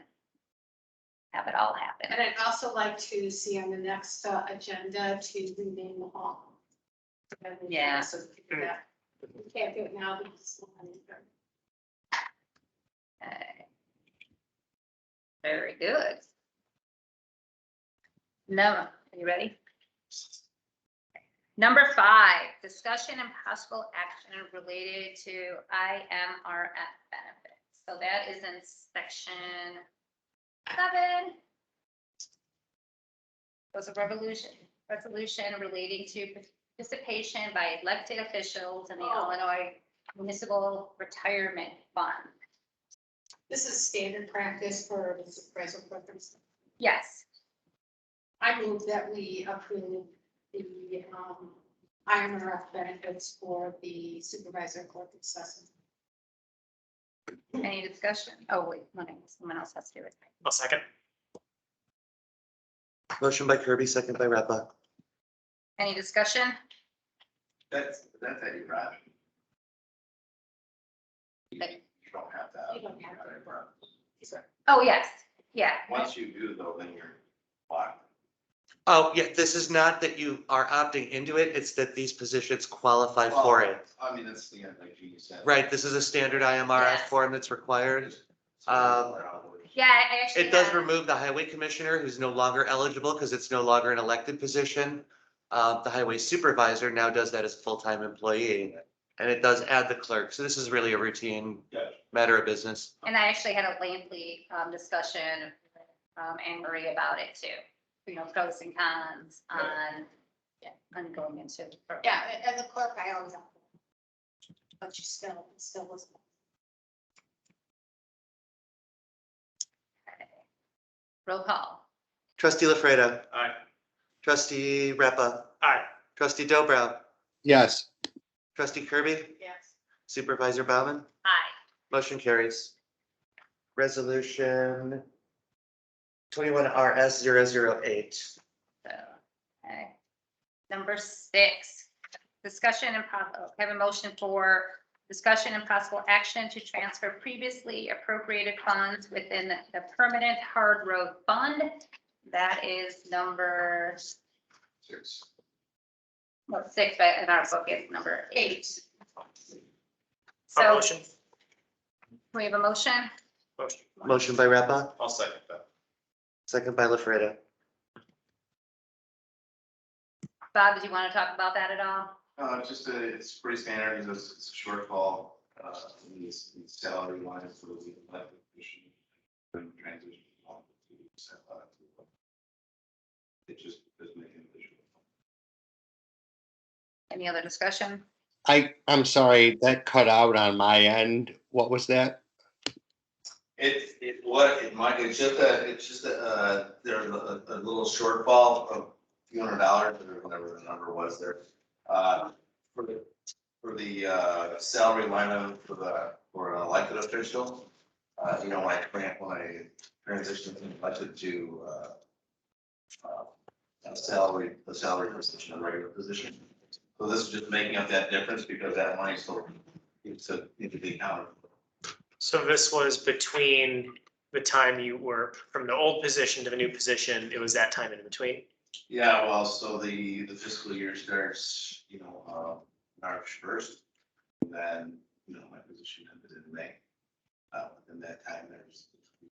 have it all happen. And I'd also like to see on the next agenda to rename the hall. Yeah. So we can do that. We can't do it now because it's not on the- Okay. Very good. No, are you ready? Number 5, discussion and possible action related to IMRF benefits. So that is in section 7. Was a resolution relating to participation by elected officials in the Illinois Municipal Retirement Fund. This is standard practice for the supervisor preference. Yes. I move that we approve the IMRF benefits for the supervisor clerk assessment. Any discussion? Oh, wait, no, someone else has to do it. I'll second. Motion by Kirby, second by Repa. Any discussion? That's Eddie Rod. You Okay. don't have that. You don't have to. Oh, yes, yeah. Once you do though, then you're locked. Oh, yeah, this is not that you are opting into it, it's that these positions qualify for it. I mean, that's the end, like you said. Right, this is a standard IMRF Yes. form that's required. Yeah, I actually. It does have- remove the highway commissioner who's no longer eligible because it's no longer an elected position. The highway supervisor now does that as a full-time employee. And it does add the clerk. So this is really a routine Gotcha. matter of business. And I actually had a lengthy discussion with Anne Marie about it too. You know, pros and cons on, yeah, on going into. Yeah, as a clerk, I always have. But you still was. Roll call. Trustee Lafredo, Aye. trustee Repa, Aye. Trustee Dobrow, Yes. trustee Kirby, Yes. supervisor Bauman, Aye. motion carries. Resolution 21 RS 008. So, okay. Number 6, discussion and have a motion for discussion and possible action to transfer previously appropriated funds within the permanent hard road fund. That is number 6. 6, but in our book it's number 8. A So motion? we have a motion. Motion. Motion by Repa, I'll second that. second by LaFreda. Bob, did you want to talk about that at all? It's pretty standard, it's a shortfall, in these salary lines for the elected position. And transition. It just doesn't make it visual. Any other discussion? I'm sorry, that cut out on my end. What was that? It's just there's a little shortfall of a few $100 or whatever the number was there. For the salary line item for an elected official, when I transitioned from budget to the salary position, a regular position. So this is just making up that difference because that money still needs to be accounted for. So this was between the time you were from the old position to the new position, it was that time in between? Yeah, well, so the fiscal year starts, March 1st. And then, my position ended in May. Within that time, there's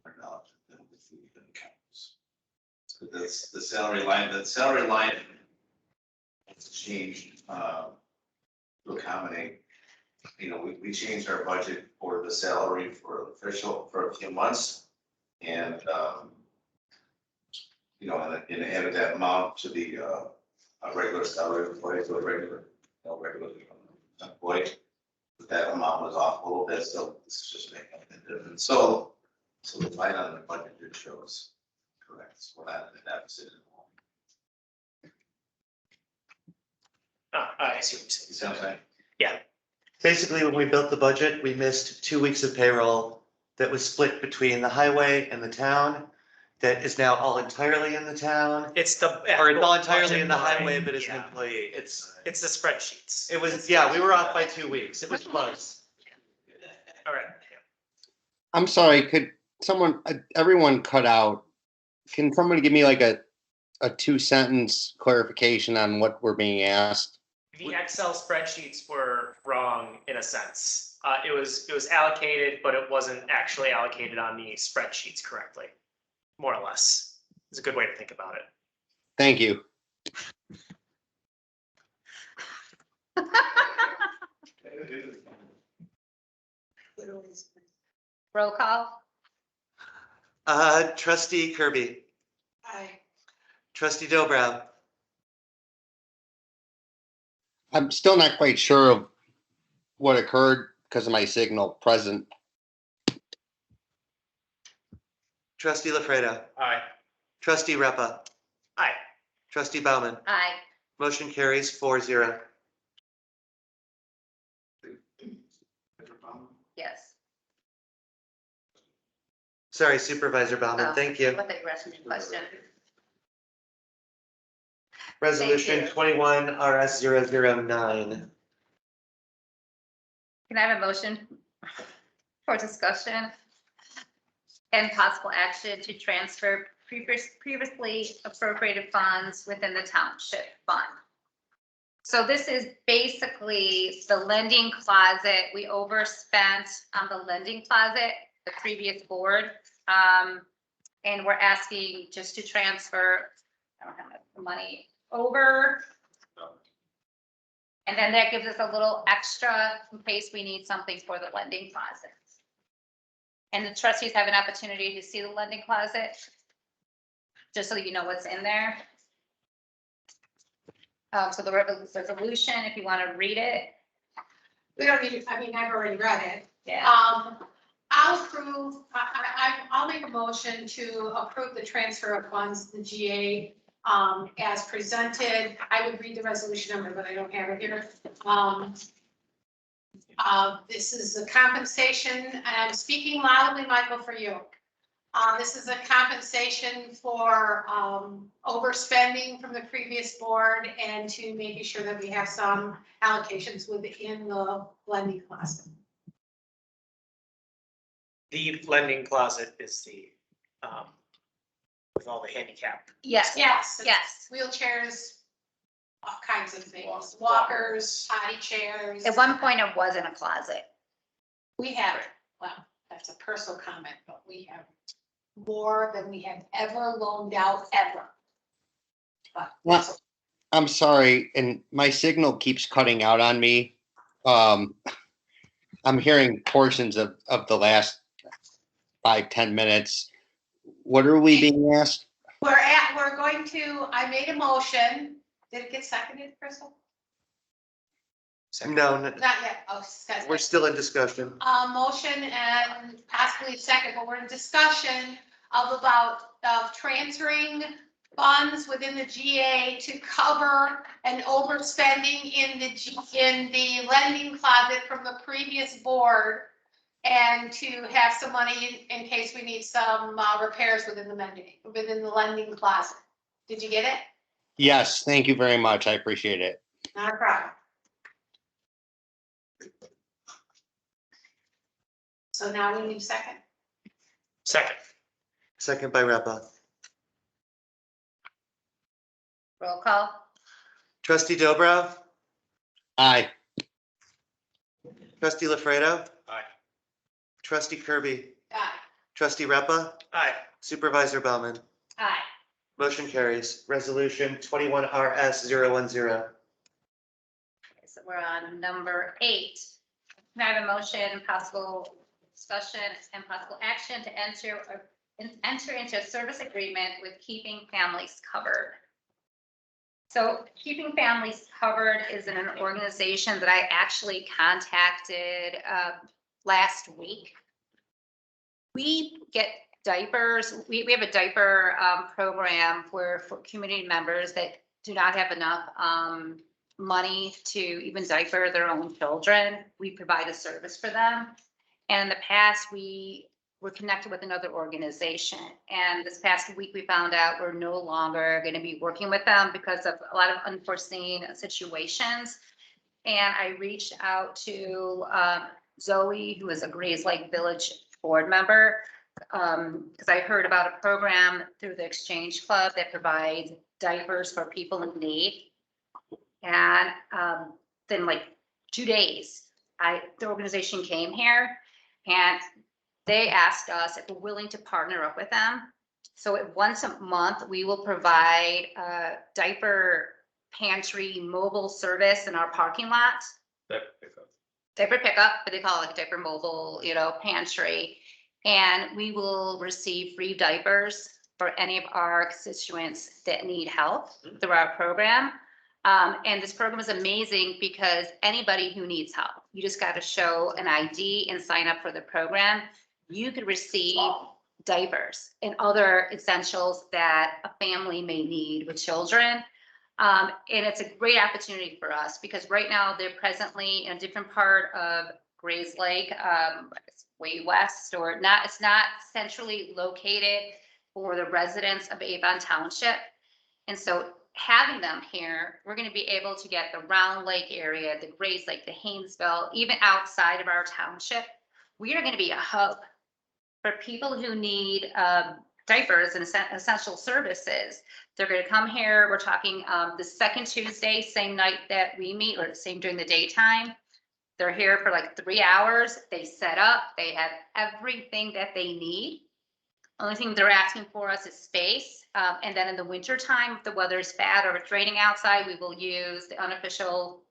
$300 that the accounts. So that's the salary line has changed to accommodate. We changed our budget for the salary for official for a few months. And, and added that amount to the regular salary employee, so regular employee. But that amount was off a little bit, so this is just making up the difference. So the line on the budget did shows correct. So we're not in the deficit anymore. I see what you're saying. You see what I'm saying? Yeah, Basically, when we built the budget, we missed 2 weeks of payroll that was split between the highway and the town. That is now all entirely in the town, it's the. or not entirely budget in the line, highway, but as an yeah. employee. It's the spreadsheets. It was, yeah, we were off by 2 weeks. It was close. All right. I'm sorry, could everyone cut out? Can somebody give me like a 2-sentence clarification on what we're being asked? The Excel spreadsheets were wrong in a sense. It was allocated, but it wasn't actually allocated on the spreadsheets correctly, more or less. It's a good way to think about it. Thank you. Roll call. Trustee Kirby, Aye. trustee Dobrow, I'm still not quite sure of what occurred because of my signal present. trustee LaFreda, Aye. trustee Repa, Aye. trustee Bauman. Aye. Motion carries 4-0. Yes. Sorry, Supervisor Bauman, thank you. I thought you were asking me a question. Resolution you. 21 RS 009. Can I have a motion for discussion and possible action to transfer previously appropriated funds within the township fund? So this is basically the lending closet. We overspent on the lending closet, the previous board. And we're asking just to transfer, I don't have the money over. And then that gives us a little extra in case we need something for the lending closet. And the trustees have an opportunity to see the lending closet, just so you know what's in there. So the resolution, if you want to read it. We don't need, I've already read it. Yeah. I'll make a motion to approve the transfer of funds to the GA as presented. I would read the resolution number, but I don't have it here. This is a compensation, and I'm speaking loudly, Michael, for you. This is a compensation for overspending from the previous board and to making sure that we have some allocations within the lending closet. The lending closet is the, with all the handicap. Yes, Yes. yes. Wheelchairs, all kinds of things, walkers, potty chairs. At one point, it wasn't a closet. We have, well, that's a personal comment, but we have more than we have ever loaned out ever. But Well, I'm sorry, and my signal keeps cutting out on me. I'm hearing portions of the last 5-10 minutes. What are we being asked? we're going to, I made a motion. Did it get seconded, Crystal? No, Not yet. Oh, second. we're still in discussion. Motion and possibly second, but we're in discussion of transferring funds within the GA to cover an overspending in the lending closet from the previous board and to have some money in case we need some repairs within the lending closet. Did you get it? Yes, thank you very much. I appreciate it. Not a problem. So now we need a second. Second. Second by Repa. Roll call. Trustee Dobrov, Aye. trustee LaFredo, Aye. trustee Kirby, Aye. trustee Repa, Aye. supervisor Bellman. Aye. Motion carries. Resolution 21RS 010. So we're on number 8. Can I have a motion, possible discussion and possible action to enter into a service agreement with Keeping Families Covered? So Keeping Families Covered is an organization that I actually contacted last week. We get diapers. We have a diaper program for community members that do not have enough money to even diaper their own children. We provide a service for them. And in the past, we were connected with another organization. And this past week, we found out we're no longer going to be working with them because of a lot of unforeseen situations. And I reached out to Zoe, who is a Grays Lake Village board member, because I heard about a program through the Exchange Club that provides diapers for people in need. And then like 2 days, the organization came here and they asked us if we're willing to partner up with them. So once a month, we will provide a diaper pantry mobile service in our parking lot. Diaper pickup, but they call it like diaper mobile, pantry. And we will receive free diapers for any of our constituents that need help through our program. And this program is amazing because anybody who needs help, you just got to show an ID and sign up for the program. You could receive diapers and other essentials that a family may need with children. And it's a great opportunity for us because right now they're presently in a different part of Grays Lake, way west, or not. It's not centrally located for the residents of Avon Township. And so having them here, we're going to be able to get the Round Lake area, the Grays Lake, the Haynesville, even outside of our township. We are going to be a hub for people who need diapers and essential services. They're going to come here. We're talking the second Tuesday, same night that we meet, or same during the daytime. They're here for like 3 hours. They set up. They have everything that they need. Only thing they're asking for us is space. And then in the winter time, if the weather is bad or it's raining outside, we will use the unofficial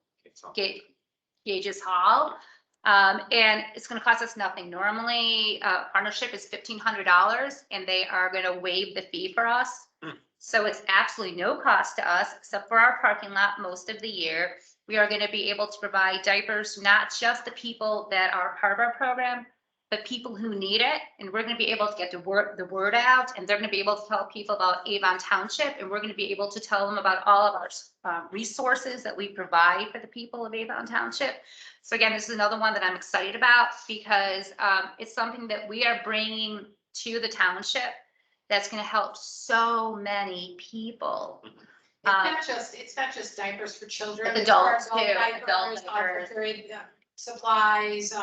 Gages Hall. And it's going to cost us nothing. Normally, partnership is $1,500, and they are going to waive the fee for us. So it's absolutely no cost to us, except for our parking lot most of the year. We are going to be able to provide diapers, not just the people that are part of our program, the people who need it, and we're gonna be able to get the word out, and they're gonna be able to tell people about Avon Township, and we're gonna be able to tell them about all of our resources that we provide for the people of Avon Township. So again, this is another one that I'm excited about because it's something that we are bringing to the township that's gonna help so many people. It's not just diapers for children. It's it's for adults too, diapers, adult diapers. arbitrary, supplies,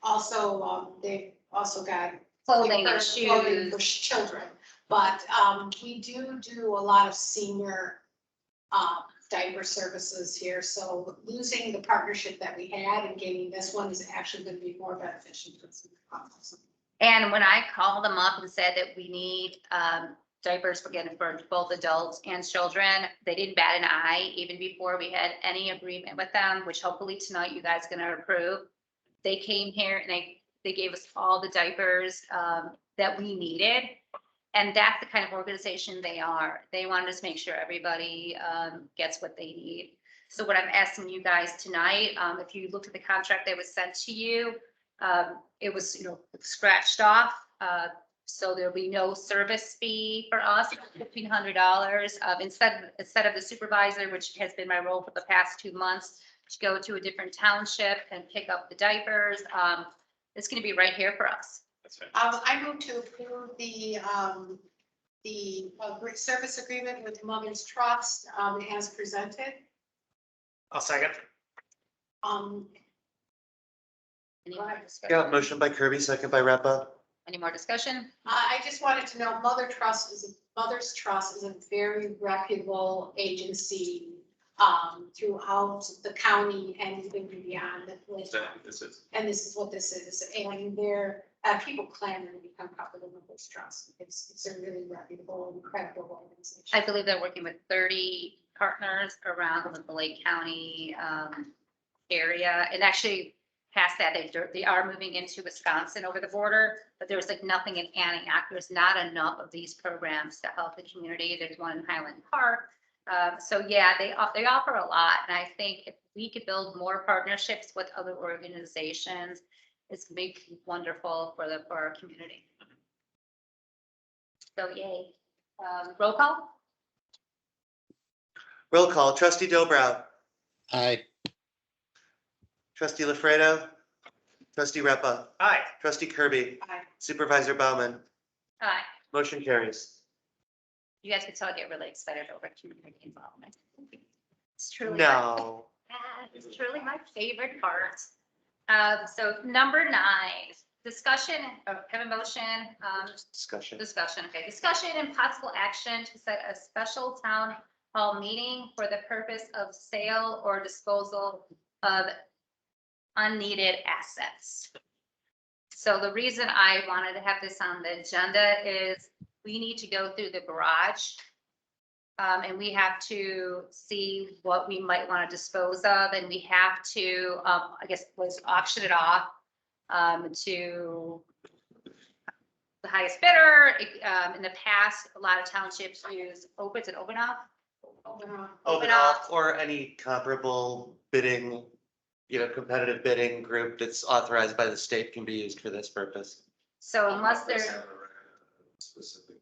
also, they've also got. Clothing and clothing for shoes. children, but, we do a lot of senior, diaper services here, so losing the partnership that we had and getting this one is actually gonna be more beneficial for some. And when I called them up and said that we need diapers for both adults and children, they didn't bat an eye even before we had any agreement with them, which hopefully tonight you guys are gonna approve. They came here and they gave us all the diapers that we needed. And that's the kind of organization they are. They want us to make sure everybody gets what they need. So what I'm asking you guys tonight, if you look at the contract that was sent to you, it was, scratched off. So there'll be no service fee for us, $1,500. Instead of the supervisor, which has been my role for the past 2 months, to go to a different township and pick up the diapers. It's going to be right here for us. That's fine. I move to approve the service agreement with Mother's Trust, as presented. I'll second. Any more Yeah, discussion? motion by Kirby, second by Repa. Any more discussion? I just wanted to know, Mother's Trust is a very reputable agency, throughout the county and even beyond the place. And this is what this is, and they're, people clamor to become part of the Mother's Trust. It's a really reputable, incredible organization. I believe they're working with 30 partners around the Lake County area. And actually, past that, they are moving into Wisconsin over the border, but there's like nothing in Antioch. There's not enough of these programs to help the community. There's one in Highland Park. So yeah, they offer a lot. And I think if we could build more partnerships with other organizations, it's gonna be wonderful for our community. So yay. Roll call? Roll call, trustee Dobrow, Aye. trustee LaFredo, trustee Repa, Aye. trustee Kirby, Aye. supervisor Bauman, Aye. motion carries. You guys can tell I get really excited over community involvement. It's truly. No, It's truly my favorite part. So number 9, discussion, have a motion, discussion. okay, discussion and possible action to set a special town hall meeting for the purpose of sale or disposal of unneeded assets. So the reason I wanted to have this on the agenda is we need to go through the garage. And we have to see what we might want to dispose of, and we have to, I guess, let's auction it off to the highest bidder. In the past, a lot of townships use open off. Open off or any comparable bidding, competitive bidding group that's authorized by the state can be used for this purpose. So unless they're, Specific.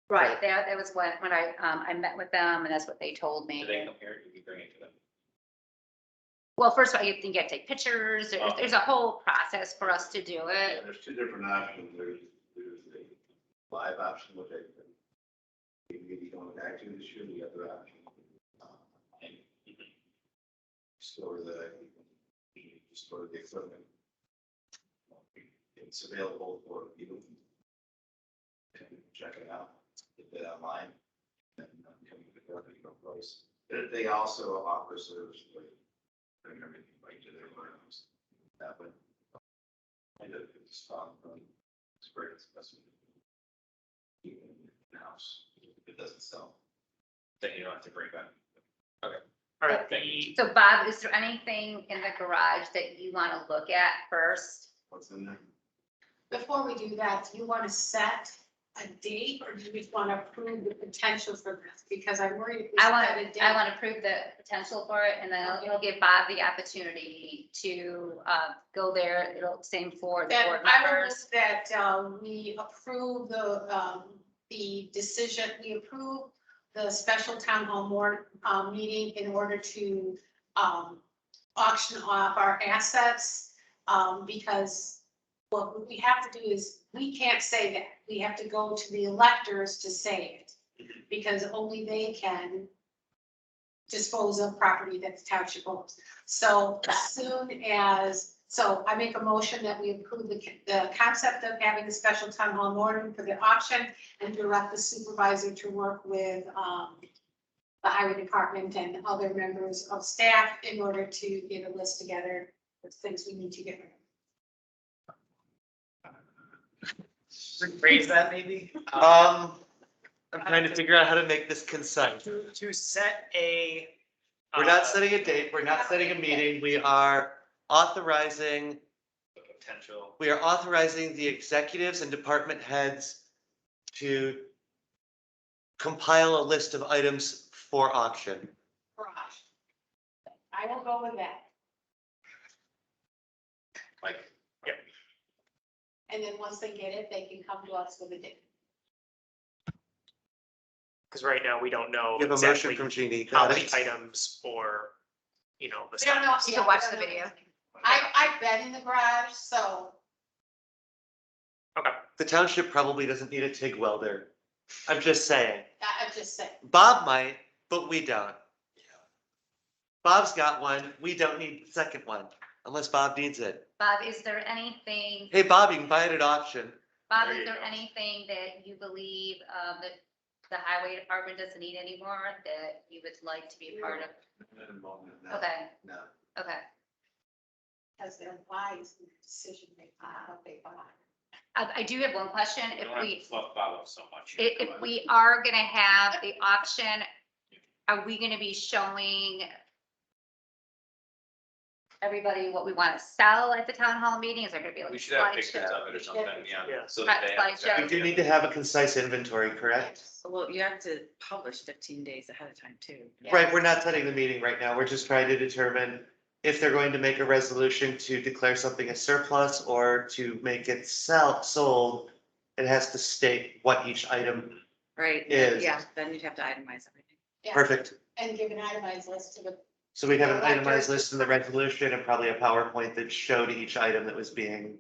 right, that was when I met with them, and that's what they told me. Do they come here? Do we bring it to them? Well, first of all, you think you have to take pictures. There's a whole process for us to do Yeah, it. there's two different options. There's a live option, which I maybe going back to this year, the other option. And store the equipment. It's available for you. And check it out, get that online. And come to the price. They also offer service. Bring everything right to their warehouse. That would. Kind of spot from experience investment. Even in house, it doesn't sell. Then you don't have to bring back. All right. So Bob, is there anything in the garage that you want to look at first? What's in there? Before we do that, do you want to set a date, or do we just want to approve the potential for this? Because I'm worried. if we I want set a date- to prove the potential for it, and then it'll give Bob the opportunity to go there. It'll same for the Then board I will members. move that we approve the decision, we approve the special town hall meeting in order to auction off our assets. Because what we have to do is, we can't say that. We have to go to the electors to say it. Because only they can dispose of property that the township owns. So as soon as, so I make a motion that we approve the concept of having a special town hall morning for the auction and direct the supervisor to work with the highway department and other members of staff in order to get a list together of things we need to get rid of. Rephrase that maybe. I'm trying to figure out how to make this concise. To set a. We're not setting a date, we're not setting a meeting, we are authorizing, Potential. we are authorizing the executives and department heads to compile a list of items for auction. Garage. I will go with that. Like, And then once they get it, they can come to us with a date. Because right now we don't know We have a motion exactly from Jeannie, how got many it? items or, the We don't know. stuff. You can watch the video. I've been in the garage, so Okay, The township probably doesn't need a TIG welder. I'm just saying. I'm just saying. Bob might, but we don't. Bob's got one, we don't need the second one, unless Bob needs it. Bob, is there anything, Hey, Bob, you can buy it at auction. Bob, There is you there go. anything that you believe that the highway department doesn't need anymore that you would like to be a part of? Okay, No. okay. Because they're wise in the decision they what they buy. I do have one question. you If don't have to we, fluff Bob up so much. if we are gonna have the auction, are we gonna be showing everybody what we want to sell at the town hall meeting? Is there gonna be like a We should have pictures slideshow? of it or something, yeah. Yeah. So that they have. Slideshow. We do need to have a concise inventory, correct? Well, you have to publish 15 days ahead of time too. Yeah. Right, we're not setting the meeting right now. We're just trying to determine if they're going to make a resolution to declare something as surplus or to make it sold. It has to state what each item, Right, Is. yeah, then you'd have to itemize everything. Yeah, perfect. and give an itemized list to the, So we'd have an itemized list in the resolution and probably a PowerPoint that showed each item that was being,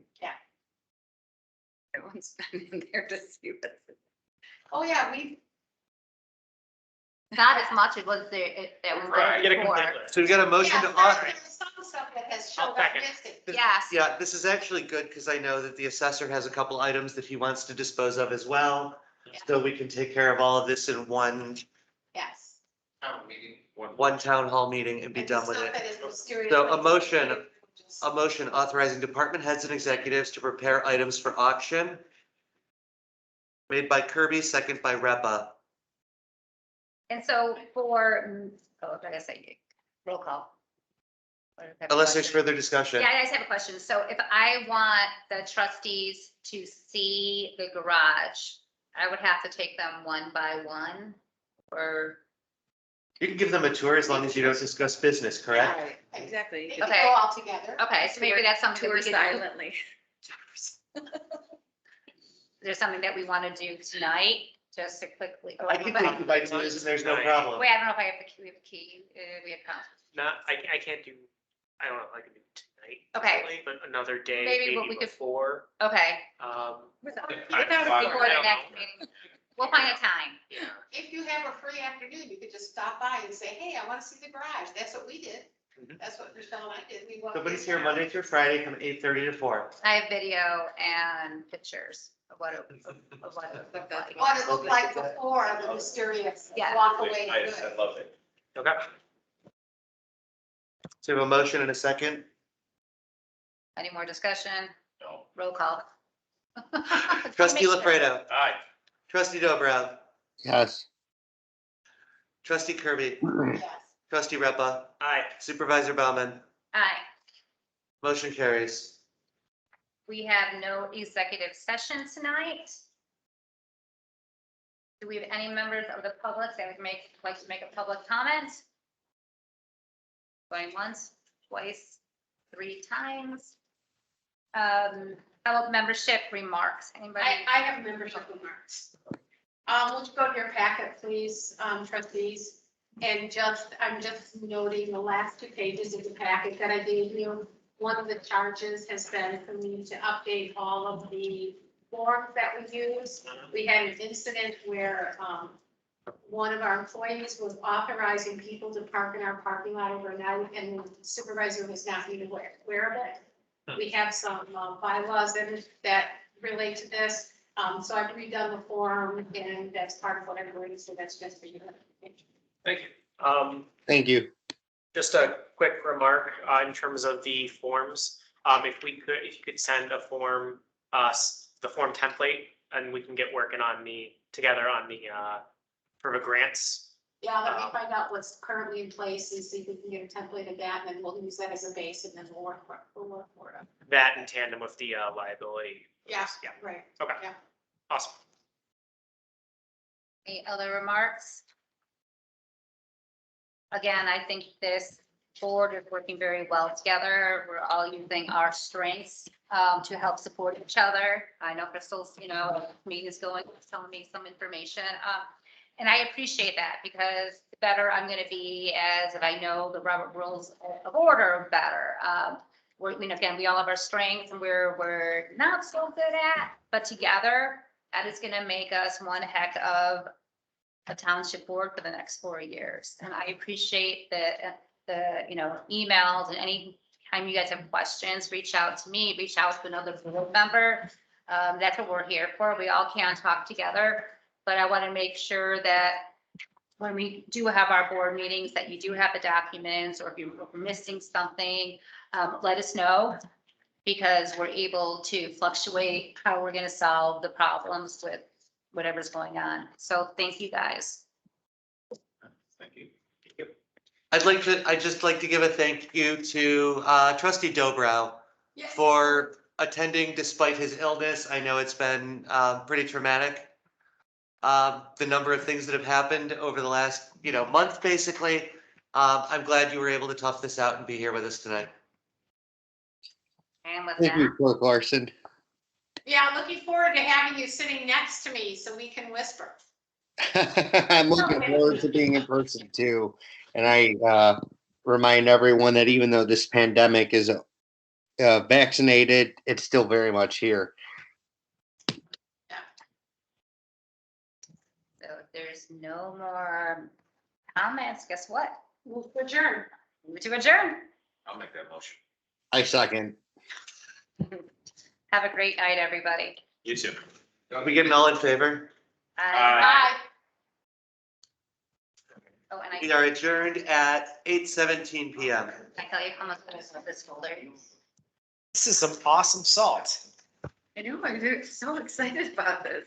Everyone's been in there to see what's. oh yeah, we, Not as much as was there, that was Right, there get a before. complete list. so we got a motion to author. there's some stuff that has I'll showed up second. missing. Yes. Yeah, this is actually good because I know that the assessor has a couple items that he wants to dispose of as well. So we can take care of all of this in one Yes. town hall meeting and be And done with stuff it. that is mysterious, So a like- motion, A motion authorizing department heads and executives to prepare items for auction. Made by Kirby, second by Repa. And so for, I guess roll call. Unless there's further discussion. Yeah, I just have a question. So if I want the trustees to see the garage, I would have to take them one by one or, You can give them a tour as long as you don't discuss business, correct? Right, exactly. They You can could Okay. go all together. okay, so maybe that's something Tour we could do. silently. There's something that we want to do tonight, just to quickly. I can take you by tours and there's no problem. Wait, I don't know if I have the key, we have the key, we have council. Not, I can't do, I don't know if I can do tonight. Okay. certainly, But another day, Maybe what maybe we could- before, Okay, Without Before before the I don't next know. meeting, we'll find a time. yeah. If you have a free afternoon, you could just stop by and say, hey, I want to see the garage. That's what we did. Mhm. That's what Michelle and I did. We walked Nobody's in here there. Monday through Friday from 8:30 to 4. I have video and pictures of what it looked like. What it looked like before, the mysterious Yeah. walk away. I good. love it. Okay. So we have a motion and a second. Any more discussion? No. Roll call. Trustee LaFredo, Aye. trustee Dobrow, Yes. trustee Kirby, Yes. trustee Repa, Aye. supervisor Bauman. Aye. Motion carries. We have no executive session tonight. Do we have any members of the public that would like to make a public comment? Going once, twice, 3 times. How about membership remarks? Anybody? I have membership remarks. Let's go to your packet, please, trustees. And I'm just noting the last 2 pages of the packet that I gave you. One of the charges has been for me to update all of the forms that we use. We had an incident where, one of our employees was authorizing people to park in our parking lot overnight, and the supervisor was not even aware of it. We have some bylaws that relate to this. So I've redone the form, and that's part of what I'm doing, so that's just for you. Thank you. Thank you. Just a quick remark, in terms of the forms. If you could send a form, the form template, and we can get working on together on the, for the grants. Yeah, let me find out what's currently in place and see if we can get a template of that, and then we'll use that as a base, and then we'll work for it. That in tandem with the, liability. Yeah, Yeah, right. okay, Yeah. awesome. Any other remarks? Again, I think this board is working very well together. We're all using our strengths to help support each other. I know Crystal's, meetings going, telling me some information. And I appreciate that, because the better I'm going to be as if I know the Robert rules of order better. Again, we all have our strengths and we're not so good at, but together that is going to make us one heck of a township board for the next 4 years. And I appreciate the emails, and any time you guys have questions, reach out to me, reach out to another board member. That's what we're here for. We all can talk together, but I want to make sure that when we do have our board meetings, that you do have the documents, or if you're missing something, let us know, because we're able to fluctuate how we're going to solve the problems with whatever's going on. So thank you, guys. Thank you. I'd just like to give a thank you to trustee Dobrow Yes. for attending despite his illness. I know it's been pretty traumatic. The number of things that have happened over the last, month, basically. I'm glad you were able to tough this out and be here with us tonight. And with Thank you, that, Clerk Larson. Yeah, looking forward to having you sitting next to me so we can whisper. I'm looking forward to being in person too. And I remind everyone that even though this pandemic is vaccinated, it's still very much here. so if there's no more comments, guess what? Move to adjourn. Move to adjourn. I'll make that motion. I second. Have a great night, everybody. You too. Are we getting all in favor? Bye. Oh, and We are adjourned at 8:17 PM. I tell you how much this folder. This is some awesome salt. I know, I'm so excited about this.